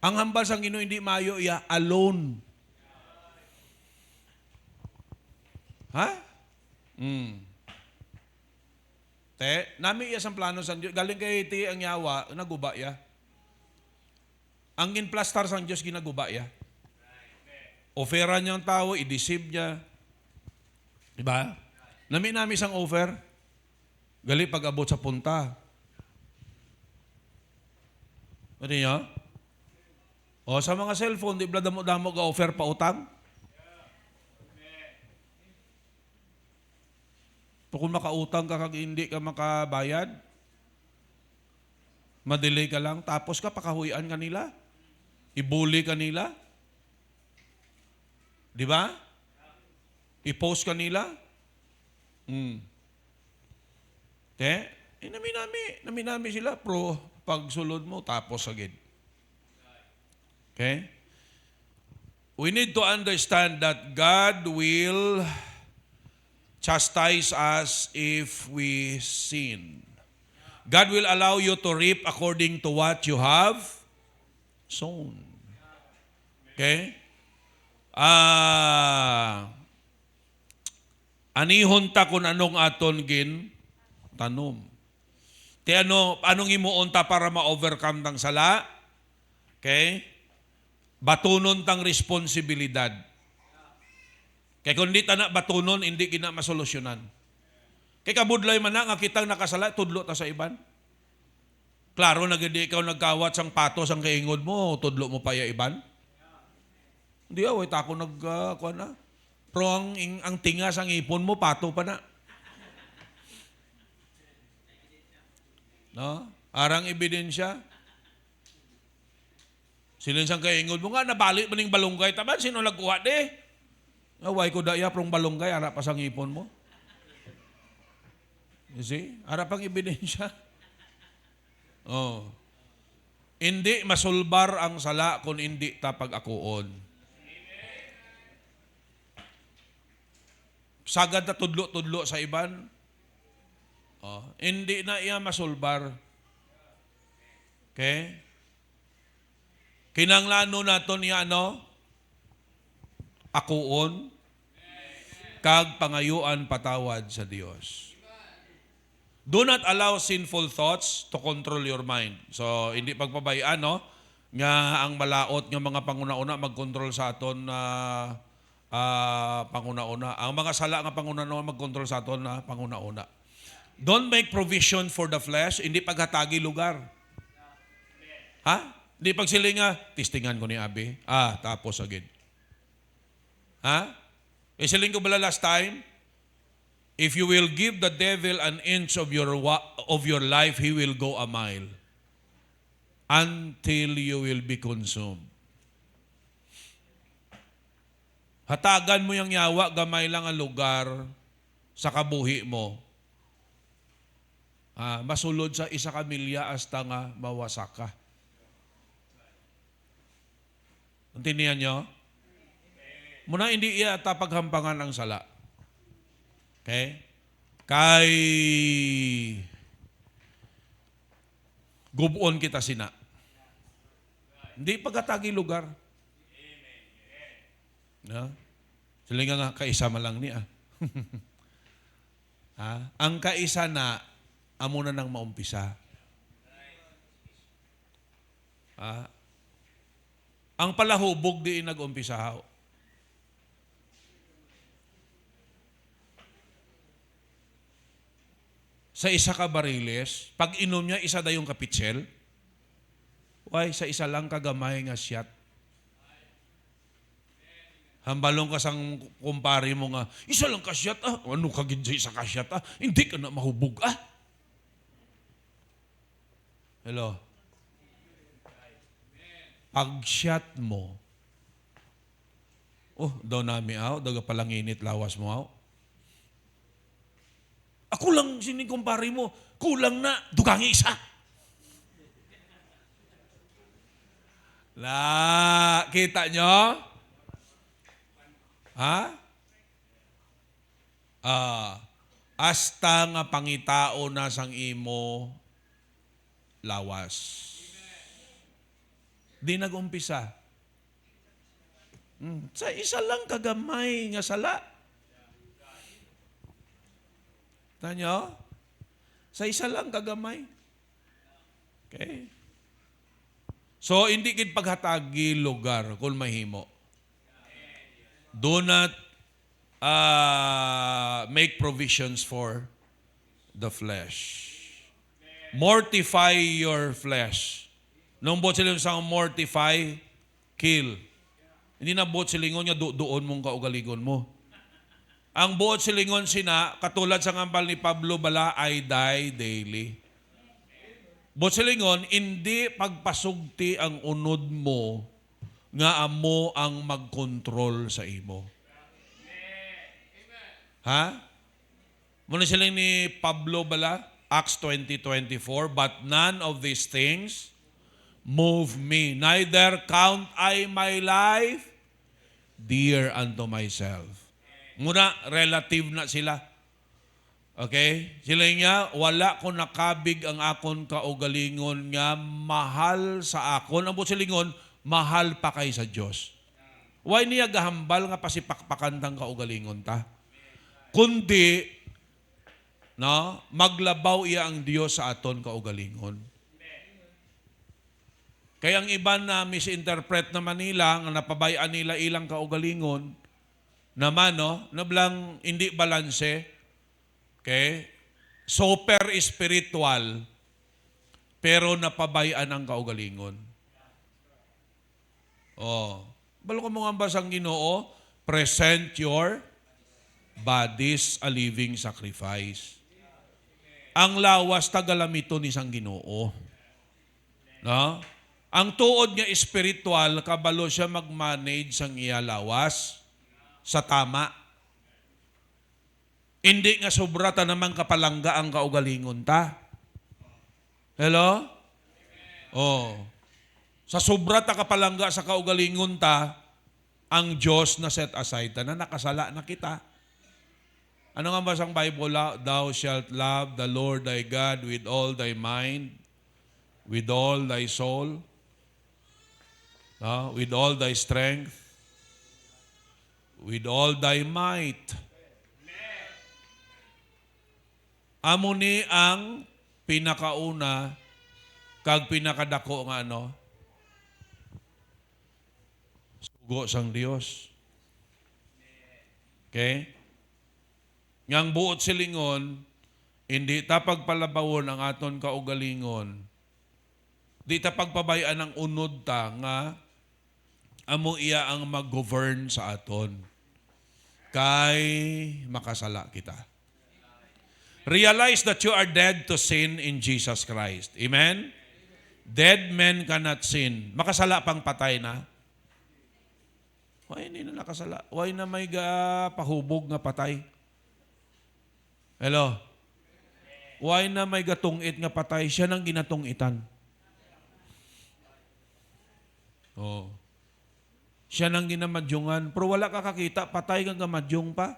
Ang hambal sa Ginoo hindi mayo iya, alone. Ha? Te, nami iya sang plano sang Diyos. Galing kay ti ang yawa, naguba ya. Ang ginplastar sang Diyos, ginaguba ya. Ofera niyang tao, i-deceive niya. Diba? Nami sang offer. Gali pag abot sa punta. Ano niya? O sa mga cellphone, di ba damo-damo ga offer pa utang? Kung makautang ka kag hindi ka makabayad, madelay ka lang, tapos ka pakahuyan ka nila. Ibuli ka nila. Di ba? I-post ka nila. Nami sila, pro pagsulod mo, tapos agad. Okay? We need to understand that God will chastise us if we sin. God will allow you to reap according to what you have sown. Okay? Anihon ta kung anong aton gin tanom. Te anong imuon ta para ma-overcome tang sala? Okay? Batunon tang responsibilidad. Kaya kung di ta na batunon, hindi gina masolusyonan. Kaya kabudlay man na, nga kitang nakasala, tudlo ta sa iban. Klaro, naghindi ikaw nagkawat sang patos ang kaingod mo, tudlo mo pa ya iban. Hindi away, tako kuha na. Pero ang tingas ang ipon mo, pato pa na. No? Arang ebidensya. Silin sang kaingod mo nga, nabalik maning balunggay. Taban, sino nagkuha de? Away ko daya prong balunggay, ara pa sang ipon mo. You see? Ara pang ebidensya. Oh. Hindi masulbar ang sala kung hindi ta pag-akuon. Sagad na tudlo-tudlo sa iban. Oh. Hindi na iya masulbar. Okay? Kinanglano naton iya akuon kag pangayuan patawad sa Dios. Do not allow sinful thoughts to control your mind. So, hindi pagpabayaan, nga ang malaot nga mga panguna-una mag-control sa aton na panguna-una. Ang mga sala nga panguna-una mag-control sa aton na panguna-una. Don't make provision for the flesh, hindi paghatagi lugar. Ha? Hindi pagsilinga, tistingan ko ni Abi. Tapos agad. Ha? Isiling ko bala last time? If you will give the devil an inch of your life, he will go a mile until you will be consumed. Hatagan mo yung yawa, gamay lang ang lugar sa kabuhi mo. Masulod sa isa ka milya hasta nga mawasak ka. Intindihan nyo? Muna hindi iya tapaghampangan ang sala. Okay? Kay gubon kita sina. Hindi pagkatagi lugar. No? Sila nga kaisa malang niya. Ang kaisa na amo na nang maumpisa. Ang palahubog di nag-umpisa. Sa isa ka bariles, pag inom niya, isa da yung kapitsel. Why? Sa isa lang kagamay nga siyat. Hambalong ka sang kumpare mo nga, isa lang kasyat Ano ka ginjay sa kasyat Hindi ka na mahubog Hello? Pag siyat mo, daw nami daw palanginit lawas mo Ako lang sinikumpare mo, kulang na, dugang isa. Kita nyo? Hasta nga pangitao na sang imo lawas. Di nag-umpisa. Sa isa lang kagamay nga sala. Tanyo? Sa isa lang kagamay. Okay? So, hindi kid paghatagi lugar kung mahimo. Do not make provisions for the flesh. Mortify your flesh. Nung buot silingon sa mortify, kill. Hindi na buot silingon niya doon mong kaugaligon mo. Ang buot silingon sina, katulad sa ngambal ni Pablo bala, I die daily. Buot silingon, hindi pagpasugti ang unod mo nga amo ang magkontrol sa imo. Ha? Muna silang ni Pablo bala, Acts 20:24, but none of these things move me, neither count I my life dear unto myself. Muna, relative na sila. Okay? Sila niya, wala ko nakabig ang akon kaugalingon nga mahal sa akon. Ang silingon, mahal pa kay sa Diyos. Why niya gahambal nga pasipakpakantang kaugalingon ta? Kundi, no, maglabaw iya ang Diyos sa aton kaugalingon. Kaya ang iba na misinterpret naman nila, nga napabayaan nila ilang kaugalingon, naman, no, nablang hindi balanse, okay, super spiritual, pero napabayaan ang kaugalingon. Oh, balo ko mga basang Ginoo, present your bodies a living sacrifice. Ang lawas tagalamito ni sang Ginoo. No? Ang tuod nga espiritual, kabalo siya mag-manage sang iya lawas sa tama. Hindi nga sobra ta naman kapalangga ang kaugalingon ta. Hello? Oh. Sa sobra ta kapalangga sa kaugalingon ta, ang Diyos na set aside ta na nakasala na kita. Ano nga ba sang Bible? Thou shalt love the Lord thy God with all thy mind, with all thy soul, with all thy strength, with all thy might. Amo ni ang pinakauna kag pinakadako nga ano? Sugo sang Dios. Okay? Ngang buot silingon, hindi ta pagpalabawon ang aton kaugalingon. Di ta pagpabayaan ang unod ta nga amo iya ang mag-govern sa aton. Kay makasala kita. Realize that you are dead to sin in Jesus Christ. Amen? Dead men cannot sin. Makasala pang patay na. Why hindi na nakasala? Why na may pahubog nga patay? Hello? Why na may gatungit nga patay? Siya nang ginatungitan. Oh. Siya nang ginamadyungan. Pero wala ka kakita, patay kang gamadyong pa.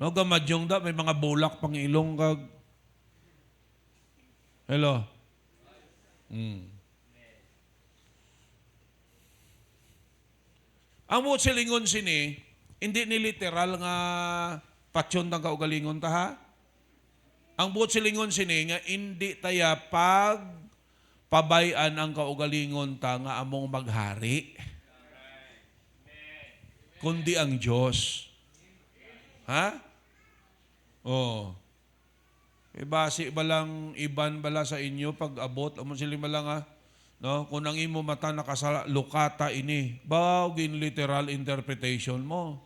No, gamadyong da, may mga bulak pang ilong kag. Hello? Ang mo silingon sini, hindi ni literal nga patsyon tang kaugalingon ta ha. Ang buot silingon sini nga hindi taya pag pabayan ang kaugalingon ta nga among maghari. Kundi ang Diyos. Ha? Oh. E base balang iban bala sa inyo pag abot amo sila lang ha. No, kung ang imo mata nakasala lukata ini, baw gin literal interpretation mo.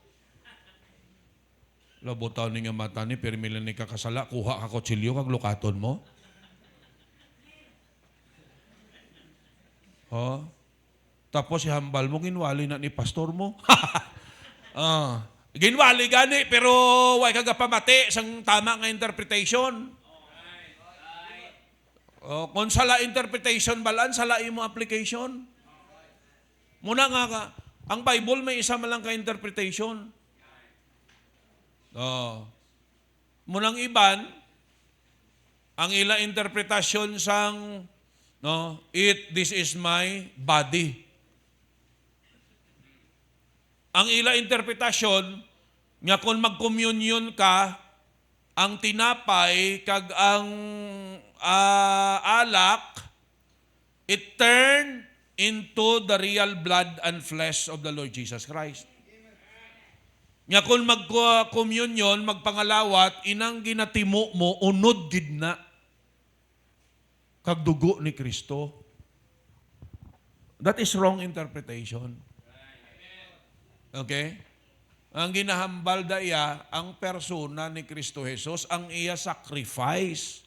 Labotaw ni nga mata ni pero milan ni kakasala kuha ka kutsilyo kag lukaton mo. Oh. Tapos ihambal mo ginwali na ni pastor mo. Ginwali gani pero way kaga pamati sang tama nga interpretation. Kung sala interpretation balan, sala imo application. Muna nga ka, ang Bible may isa man lang ka interpretation. Munang iban, ang ila interpretasyon sang this is my body. Ang ila interpretasyon nga kung mag-communion ka, ang tinapay kag ang alak, it turned into the real blood and flesh of the Lord Jesus Christ. Nga kung mag-communion, magpangalawat, inang ginatimo mo, unod gid na kag dugo ni Kristo. That is wrong interpretation. Okay? Ang ginahambal daya, ang persona ni Kristo Jesus, ang iya sacrifice.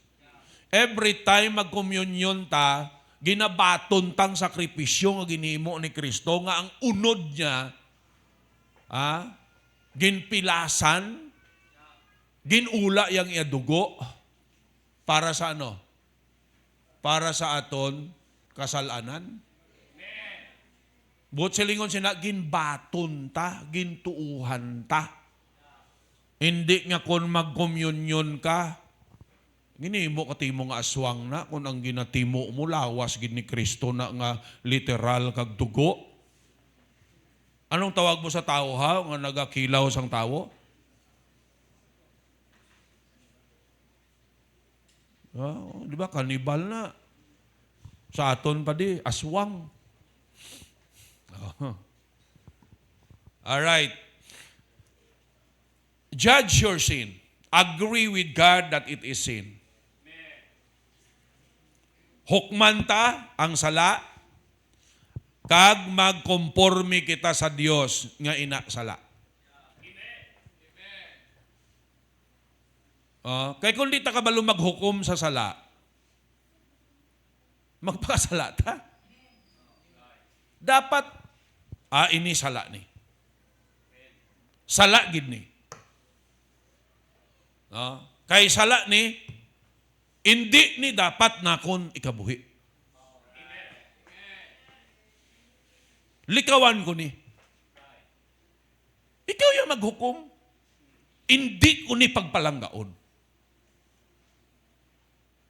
Every time mag-communion ta, ginabaton tang sakripisyo nga ginimo ni Kristo, nga ang unod niya, ginpilasan, ginula yang iya dugo, para sa ano? Para sa aton kasalanan. But silingon sina, ginbaton ta, gintuuhan ta. Hindi nga kung mag-communion ka, ginimo katimo nga aswang na, kung ang ginatimo mo, lawas gid ni Kristo na nga literal kag dugo. Anong tawag mo sa tao ha, nga nagakilaw sang tao? Di ba, kanibal na. Sa aton pa di, aswang. Alright. Judge your sin. Agree with God that it is sin. Hukmanta ang sala, kag magkomporme kita sa Dios nga ina sala. Kay kung di ta kabalo maghukom sa sala, magpakasala ta. Dapat, ini sala ni. Sala gid ni. Kay sala ni, hindi ni dapat nakon ikabuhi. Likawan ko ni. Ikaw yung maghukom. Hindi ko ni pagpalanggaon.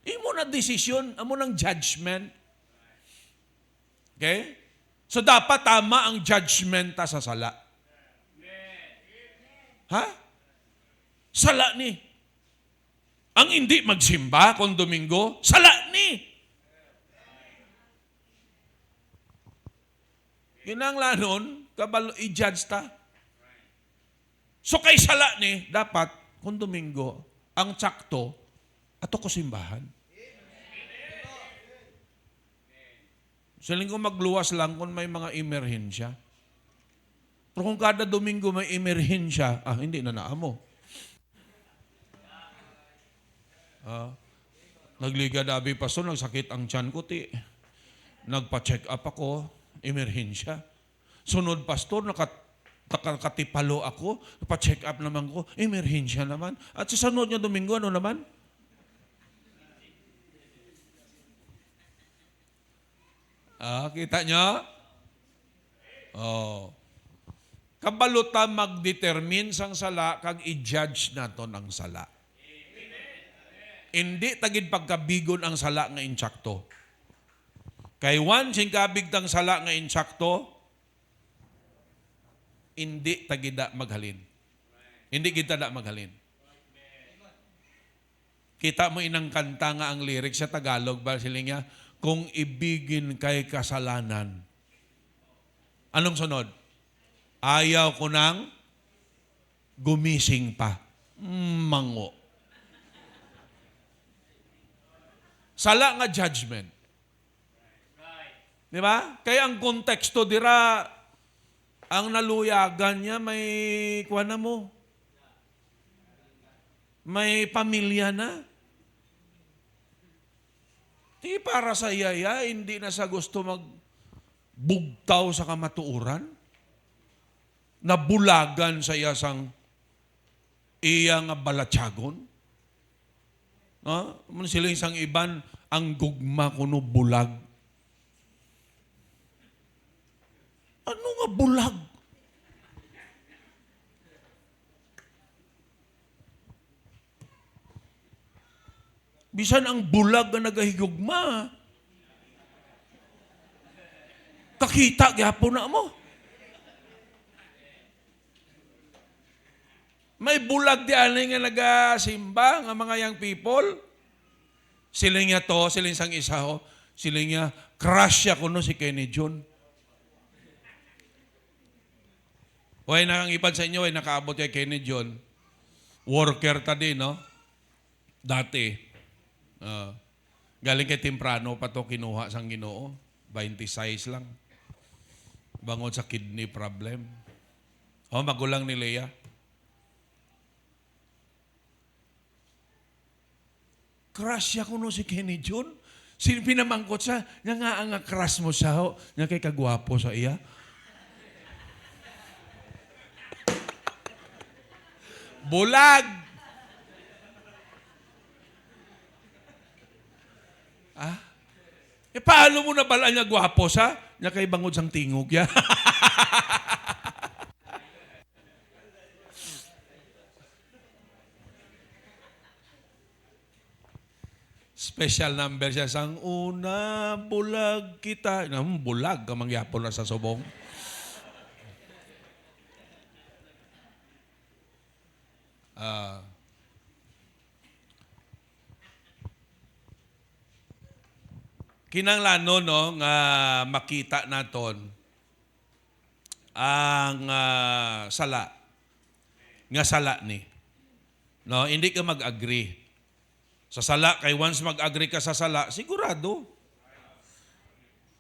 Imo na desisyon, amo ng judgment. Okay? So dapat tama ang judgment ta sa sala. Ha? Sala ni. Ang hindi magsimba kung Domingo, sala ni. Kinanglanon, kabalo i-judge ta. So kay sala ni, dapat kung Domingo, ang tsakto, ato ko simbahan. Saling ko magluwas lang kung may mga emerhensya. Pero kung kada Domingo may emerhensya, hindi na naamo. Nagliga dabi pasto, nagsakit ang tiyan ko, nagpa-check up ako, emerhensya. Sunod pastor, nakatipalo ako, pa-check up naman ko, emerhensya naman. At sa sunod niya Domingo, ano naman? Kita niyo? Kabaluta mag-determine sang sala, kag i-judge naton ang sala. Hindi tagid pagkabigon ang sala nga insakto. Kay once sing kabig tang sala nga insakto, hindi tagida maghalin. Hindi kita da maghalin. Kita mo inang kanta nga ang lyrics sa Tagalog, ba siling niya, kung ibigin kay kasalanan. Anong sunod? Ayaw ko nang gumising pa. Mango. Sala nga judgment. Di ba? Kaya ang konteksto dira, ang naluyagan niya may kuha na mo. May pamilya na. Di para sa yaya, hindi na sa gusto magbugtaw sa kamatuuran. Nabulagan sa iyasang iyang balatyagon. Sila isang iban, ang gugma kuno bulag. Ano nga bulag? Bisan ang bulag na nagahigugma, kakita gyapon na mo. May bulag di ani nga nagasimba nga mga young people. Sila niya to, sila isang isa ho. Sila niya, crush siya kuno si Kenny John. Way na ang ipan sa inyo, way nakaabot kay Kenny John. Worker ta din, no? Dati. Galing kay Timprano pa to kinuha sang Ginoo. 26 lang. Bangon sa kidney problem. Magulang ni Leah. Crush siya kuno si Kenny John. Pinamangkot siya, nga ang crush mo siya, nga kay kagwapo sa iya. Bulag! Paano mo na bala niya gwapo sa? Nga kay bangod sang tingog ya. Special number siya sang una bulag kita. Bulag ka mangyapon na sa subong. Kinanglanon no nga makita naton ang sala. Nga sala ni. No, hindi ka mag-agree. Sa sala, kay once mag-agree ka sa sala, sigurado.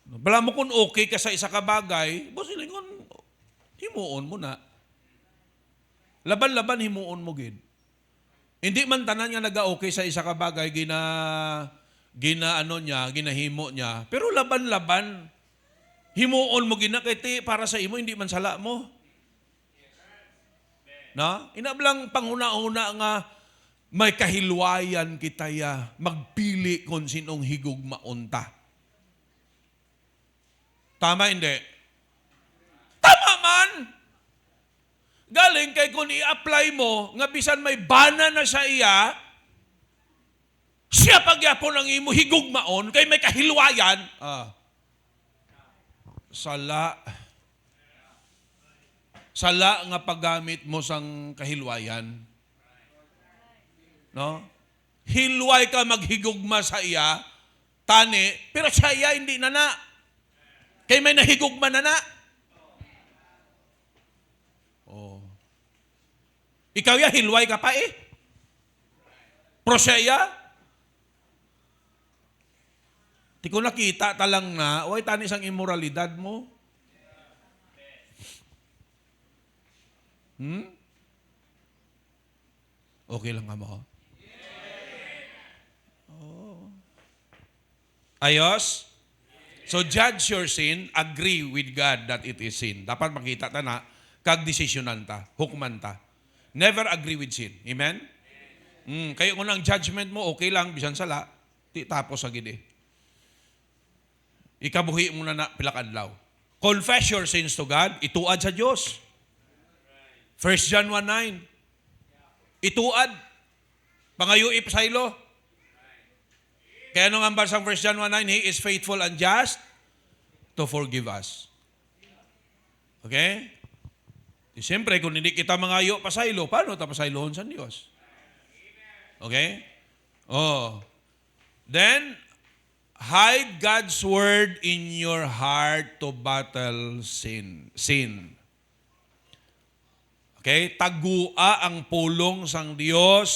Bala mo kung okay ka sa isa ka bagay, bosilingon, himuon mo na. Laban-laban, himuon mo gid. Hindi man tanan nga naga-okay sa isa ka bagay, ginahimo niya. Pero laban-laban, himuon mo gina kay para sa imo, hindi man sala mo. Na? Inablang panghuna-una nga, may kahilwayan kitaya magpili kung sinong higugmaon ta. Tama hindi? Tama man! Galing kay kung i-apply mo, nga bisan may bana na sa iya, siya pagyapon ang imo higugmaon, kay may kahilwayan, sala nga paggamit mo sang kahilwayan. No? Hilway ka maghigugma sa iya, tani, pero sa iya hindi na na. Kay may nahigugma na na. Oh. Ikaw ya, hilway ka pa eh. Pero siya ya, di ko nakita talang na, oy, tani sang immoralidad mo. Okay lang ka mo? Ayos? So judge your sin, agree with God that it is sin. Dapat makita ta na, kag-desisyonan ta, hukman ta. Never agree with sin. Amen? Kayo kung ang judgment mo, okay lang, bisan sala, tapos sa gidi. Ikabuhi mo na pilakadlaw. Confess your sins to God, ituad sa Diyos. 1 John 1:9. Ituad. Pangayo ipsaylo. Kaya nung ambal sa 1 John 1:9, He is faithful and just to forgive us. Okay? Siyempre, kung hindi kita mangayo pasaylo, paano ta pasaylohon sa Diyos? Okay? Then, hide God's word in your heart to battle sin. Okay? Tagua ang pulong sang Dios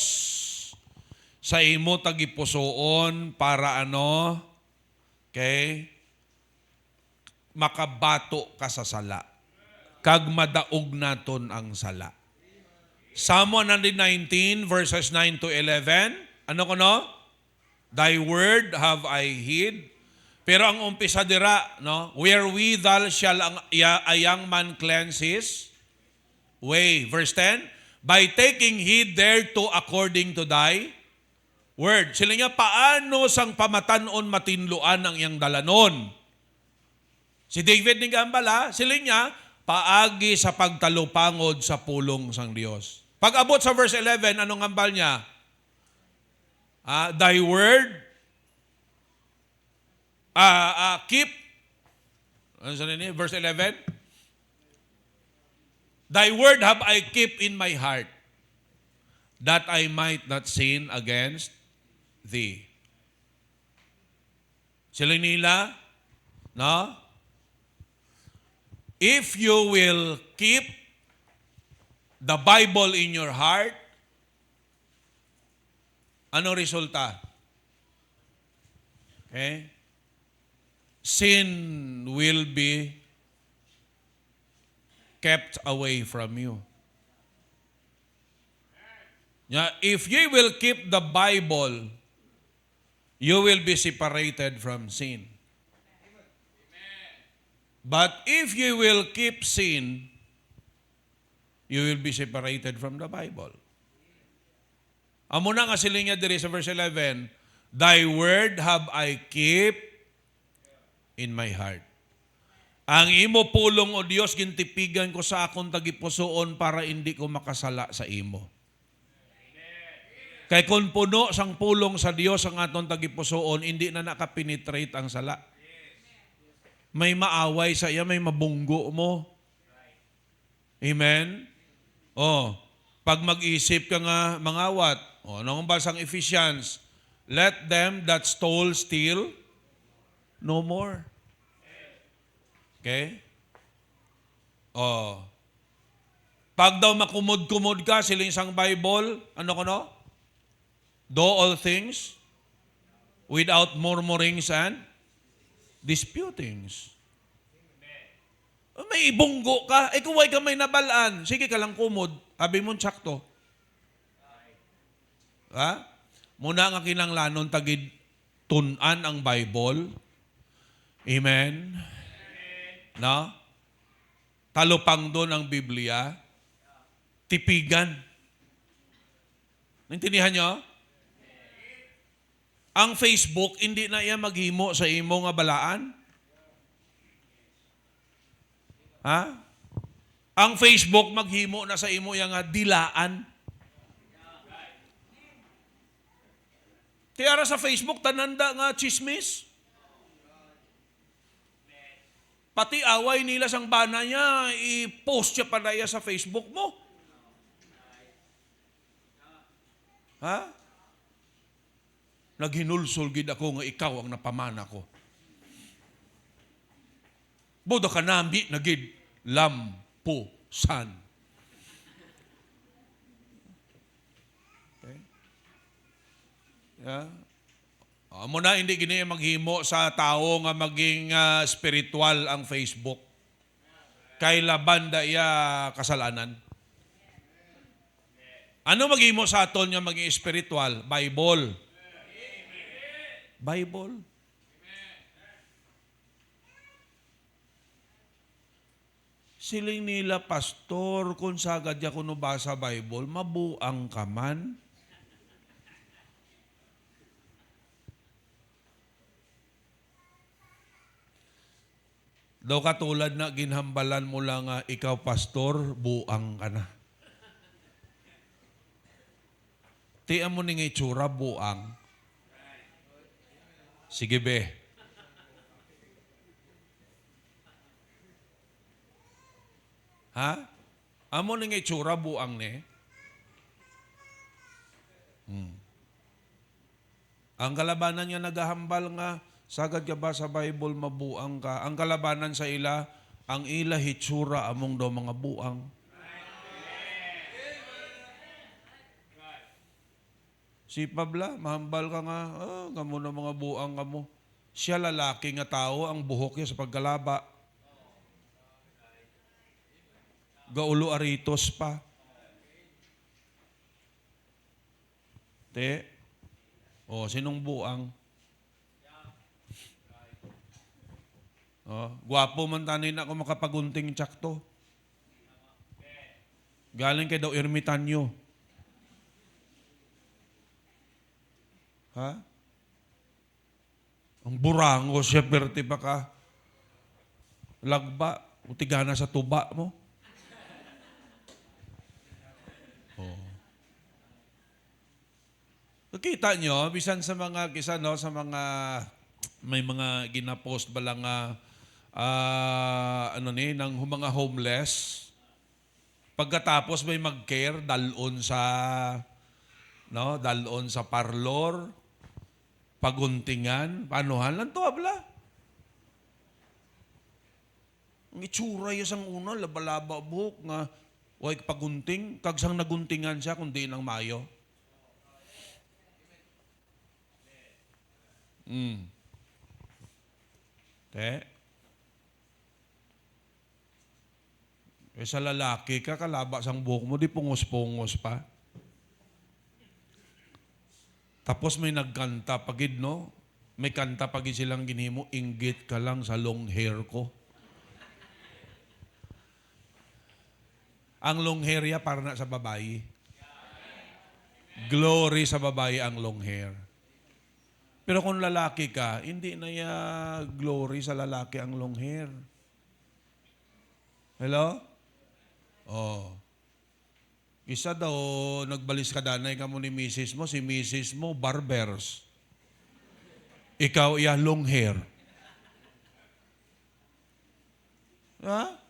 sa imo tagipusoon para ano? Okay? Makabato ka sa sala. Kag madaog naton ang sala. Psalm 119 verses 9 to 11. Ano ko no? Thy word have I hid. Pero ang umpisa dira, no? Wherewithal shall a young man cleanse his way. Verse 10. By taking heed thereto according to thy word. Sila niya, paano sang pamatanon matinluan ang iyang dalanon? Si David ni Gambala, sila niya, paagi sa pagtalupangod sa pulong sang Diyos. Pag abot sa verse 11, anong ambal niya? Thy word, keep, ano sa nini? Verse 11? Thy word have I keep in my heart. that I might not sin against thee. Sila nila, no? If you will keep the Bible in your heart, ano resulta? Okay? Sin will be kept away from you. Yeah, if you will keep the Bible, you will be separated from sin. But if you will keep sin, you will be separated from the Bible. Amo na nga sila niya diri sa verse 11, Thy word have I keep in my heart. Ang imo pulong o Dios gintipigan ko sa akong tagipusoon para hindi ko makasala sa imo. Kay kung puno sang pulong sa Dios ang atong tagipusoon, hindi na nakapenetrate ang sala. May maaway sa iya, may mabunggo mo. Amen? Oh, pag mag-isip ka nga mangawat, anong basang Ephesians? Let them that stole steal no more. Okay? Oh. Pag daw makumod-kumod ka, siling sang Bible, ano ko no? Do all things without murmurings and disputings. May ibunggo ka, kung way ka may nabalaan, sige ka lang kumod, sabi mo tsakto. Ha? Muna nga kinanglanon tagid tunan ang Bible. Amen? No? Talupang doon ang Biblia. Tipigan. Naintindihan nyo? Ang Facebook, hindi na iya maghimo sa imo nga balaan. Ha? Ang Facebook, maghimo na sa imo yang nga dilaan. Kaya sa Facebook, tananda nga chismis. Pati away nila sang bana niya, i-post siya pa na iya sa Facebook mo. Ha? Naghinulsol gid ako nga ikaw ang napamana ko. Bodo ka nambi na gid lampusan. Okay? Yeah. Amo na hindi gini maghimo sa tao nga maging spiritual ang Facebook. Kay laban da iya kasalanan. Ano maghimo sa aton nga maging spiritual? Bible. Bible. Siling nila, pastor, kung sagad ya kuno basa Bible, mabuang ka man. Daw katulad na ginhambalan mo lang ikaw, pastor, buang ka na. Tiyan mo ni nga itsura, buang. Sige be. Ha? Amo ni nga itsura, buang ne? Ang kalabanan niya nagahambal nga, sagad ka ba sa Bible, mabuang ka? Ang kalabanan sa ila, ang ila hitsura among daw mga buang. Si Pabla, mahambal ka nga, kamo na mga buang kamo. Siya lalaki nga tao, ang buhok niya sa pagkalaba. Gaulo aritos pa. Te, sinong buang? Gwapo man tanin ako makapagunting tsakto. Galing kay daw ermitanyo. Ha? Ang burango siya, perti pa ka. Lagba, utigana sa tuba mo. Nakita nyo, bisan sa mga, sa mga, may mga ginapost ba lang ng mga homeless. Pagkatapos may mag-care, dalon sa no? Dalon sa parlor, paguntingan, panuhan lang to, abla. Ang itsura yung sang una, laba-laba buhok nga, way pagunting, kagsang naguntingan siya kundi ng mayo. Sa lalaki ka, kalaba sang buhok mo, di pungos-pungos pa. Tapos may nagkanta pagid, no? May kanta pagid silang ginhimo, inggit ka lang sa long hair ko. Ang long hair ya para na sa babae. Glory sa babae ang long hair. Pero kung lalaki ka, hindi na ya glory sa lalaki ang long hair. Hello? Oh. Isa daw, nagbalis ka danay ka mo ni misis mo, si misis mo, barbers. Ikaw, iya long hair. Ha?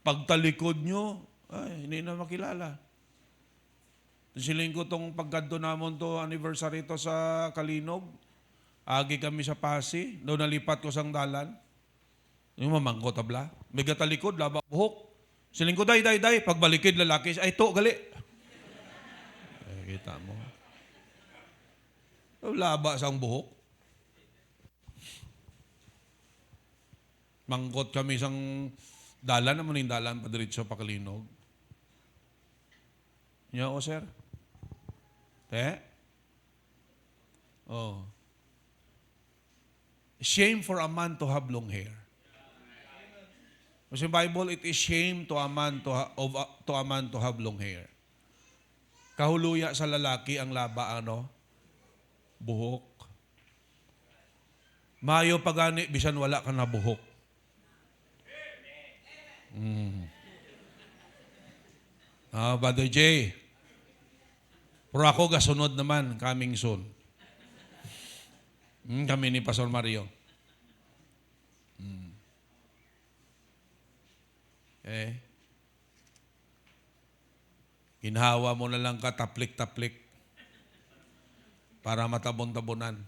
Pagtalikod nyo, ay, hindi na makilala. Siling ko tong pagganto namon to anniversary to sa Kalinog. Agi kami sa Pasi, doon nalipat ko sang dalan. Yung mamangko tabla. May gatalikod, laba buhok. Siling ko, day, pagbalikid lalaki, ay to, gali. Ay, kita mo. Laba sang buhok. Mangkot kami sang dalan, naman yung dalan pa diretso pa Kalinog. Niya, o sir? Oh. Shame for a man to have long hair. Kasi Bible, it is shame to a man to have long hair. Kahuluya sa lalaki ang laba, buhok. Mayo pagani, bisan wala ka na buhok. Brother Jay. Pero ako gasunod naman, coming soon. Kami ni Pastor Mario. Ginhawa mo na lang ka, taplik-taplik. Para matabon-tabonan.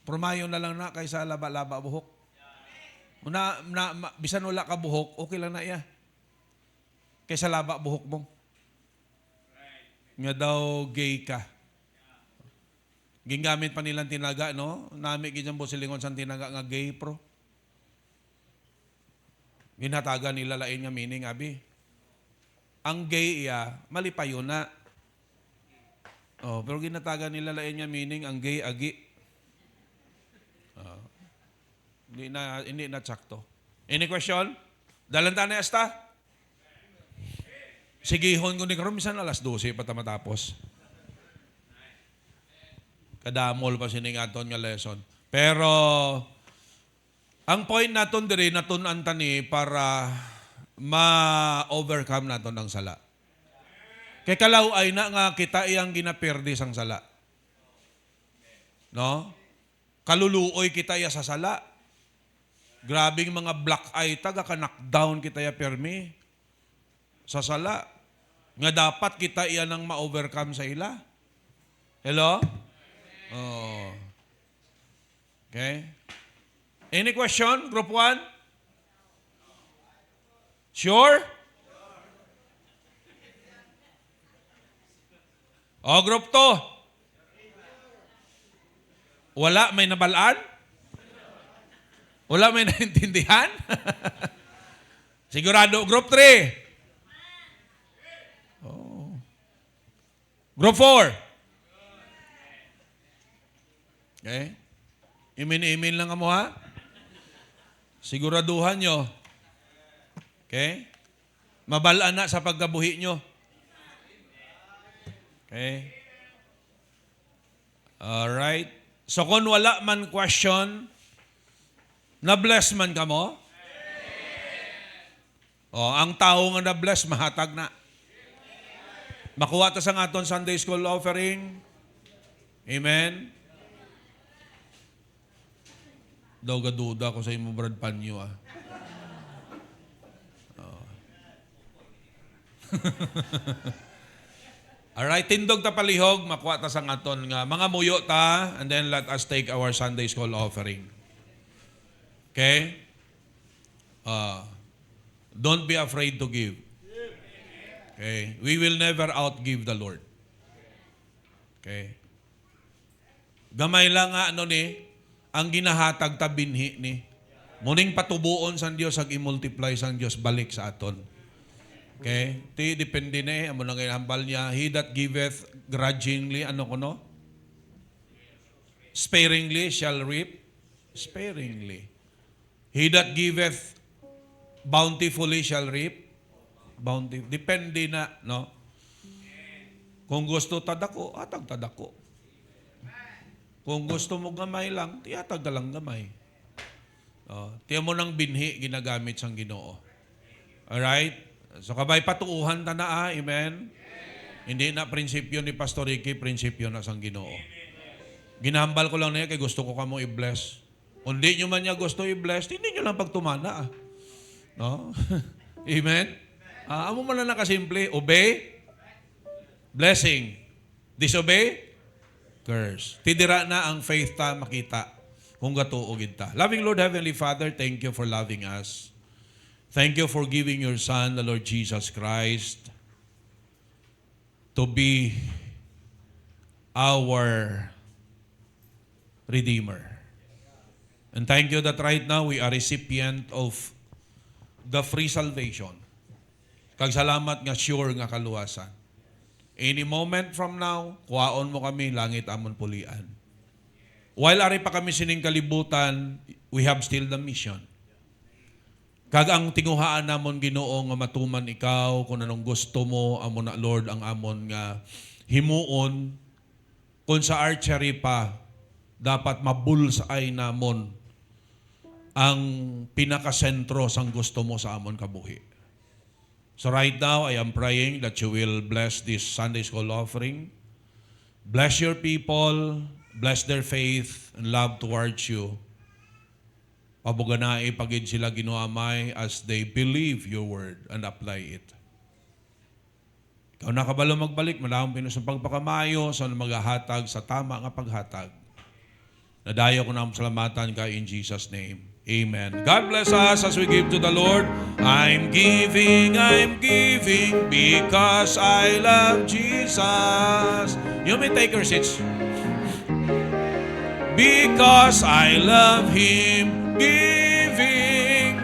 Prumayo na lang na kaysa laba-laba buhok. Bisan wala ka buhok, okay lang na iya. Kaysa laba buhok mo. Nga daw gay ka. Gingamit pa nilang tinaga, no? Nami gijang silingon sa tinaga nga gay pro. Ginataga nila lain nga meaning, abi. Ang gay iya, mali pa yun na. Oh, pero ginataga nila lain nga meaning, ang gay agi. Hindi na tsakto. Any question? Dalanta na esta? Sigihon ko ni karon bisan alas 12 pa ta matapos. Kadamol pa sining aton nga lesson. Pero ang point naton diri natun-an tani para ma-overcome naton ang sala. Kay kalaw ay na nga kita iyang ginaperde sang sala. No? Kaluluoy kita iya sa sala. Grabing mga black eye taga ka-knockdown kita ya permi sa sala. Nga dapat kita iya nang ma-overcome sa ila. Hello? Oh. Okay? Any question? Group 1? Sure? O, group 2? Wala, may nabalaan? Wala, may naintindihan? Sigurado, group 3? Oh. Group 4? Okay? Imin-imin lang mo, ha? Siguraduhan nyo. Okay? Mabalaan na sa pagkabuhi nyo. Okay? Alright. So kung wala man question, na-bless man ka mo? O, ang tao nga na-bless, mahatag na. Makuha ta sa aton Sunday School offering. Amen? Daw gaduda ko sa imo Brad Panyo, ah. Oh. Alright, tindog ta palihog, makuha ta sang aton nga mga muyo ta, and then let us take our Sunday School offering. Okay? Don't be afraid to give. Okay? We will never outgive the Lord. Okay? Gamay lang nga ano ni, ang ginahatag ta binhi ni. Muning patubuon sang Dios ag i-multiply sang Dios balik sa aton. Okay? Ti depende na amo nang hambal niya, he that giveth grudgingly, ano kuno? Sparingly shall reap sparingly. He that giveth bountifully shall reap bountifully. Depende na, no? Kung gusto tadako, atag tadako. Kung gusto mo gamay lang, tiatag ka lang gamay. Tiyan mo ng binhi ginagamit sang Ginoo. Alright? So kabay patuuhan ta na, amen? Hindi na prinsipyo ni Pastor Ricky, prinsipyo na sang Ginoo. Ginahambal ko lang niya kay gusto ko kamo i-bless. Kung di nyo man niya gusto i-bless, hindi nyo lang pagtumana. No? Amen? Amo man na nakasimple, obey, blessing. Disobey, curse. Tidira na ang faith ta makita kung gatuogid ta. Loving Lord, Heavenly Father, thank you for loving us. Thank you for giving your Son, the Lord Jesus Christ, to be our Redeemer. And thank you that right now we are recipient of the free salvation. Kag salamat nga sure nga kaluwasan. Any moment from now, kuhaon mo kami, langit amon pulian. While ari pa kami sining kalibutan, we have still the mission. Kag ang tinguhaan namon Ginoo nga matuman ikaw kung anong gusto mo, amon na Lord ang amon nga himuon. Kung sa archery pa, dapat mabulsay namon ang pinakasentro sang gusto mo sa amon kabuhi. So right now, I am praying that you will bless this Sunday School offering. Bless your people, bless their faith and love towards you. Pabuganai pagid sila ginuamay as they believe your word and apply it. Ikaw nakabalo magbalik, malahong pinos ang pagpakamayo sa maghahatag sa tama nga paghatag. Nadayo ko na ang salamatan ka in Jesus' name. Amen. God bless us as we give to the Lord. I'm giving because I love Jesus. You may take your seats. Because I love Him, giving.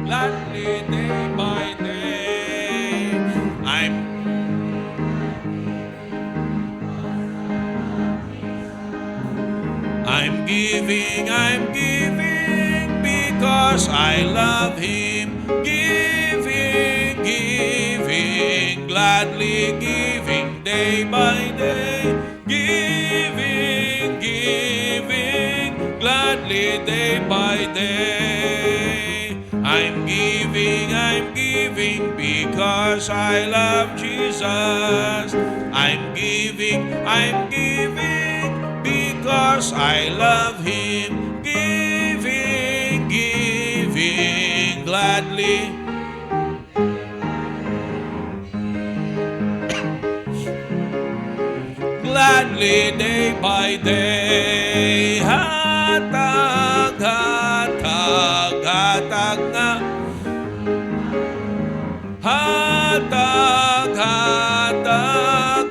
Gladly day by day, I'm giving because I love Him, giving, gladly giving day by day, giving, gladly day by day. I'm giving because I love Jesus. I'm giving because I love Him, giving, gladly. Gladly day by day, hatag nga. Hatag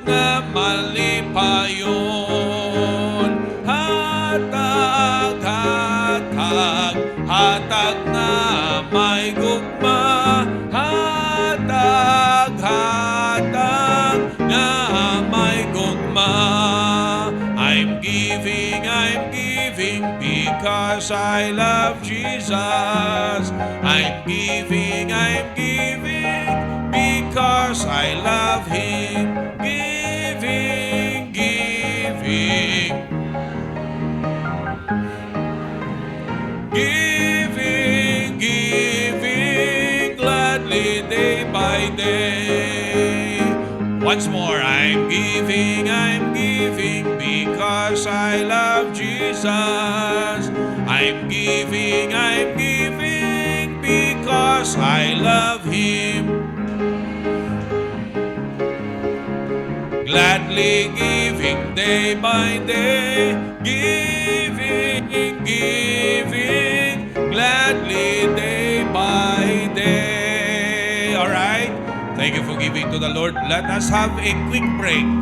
nga malipayon. Hatag nga may gugma. Hatag nga may gugma. I'm giving because I love Jesus. I'm giving because I love Him, giving, gladly day by day. Once more, I'm giving because I love Jesus. I'm giving because I love Him. Gladly giving day by day, giving, gladly day by day. All right? Thank you for giving to the Lord. Let us have a quick break.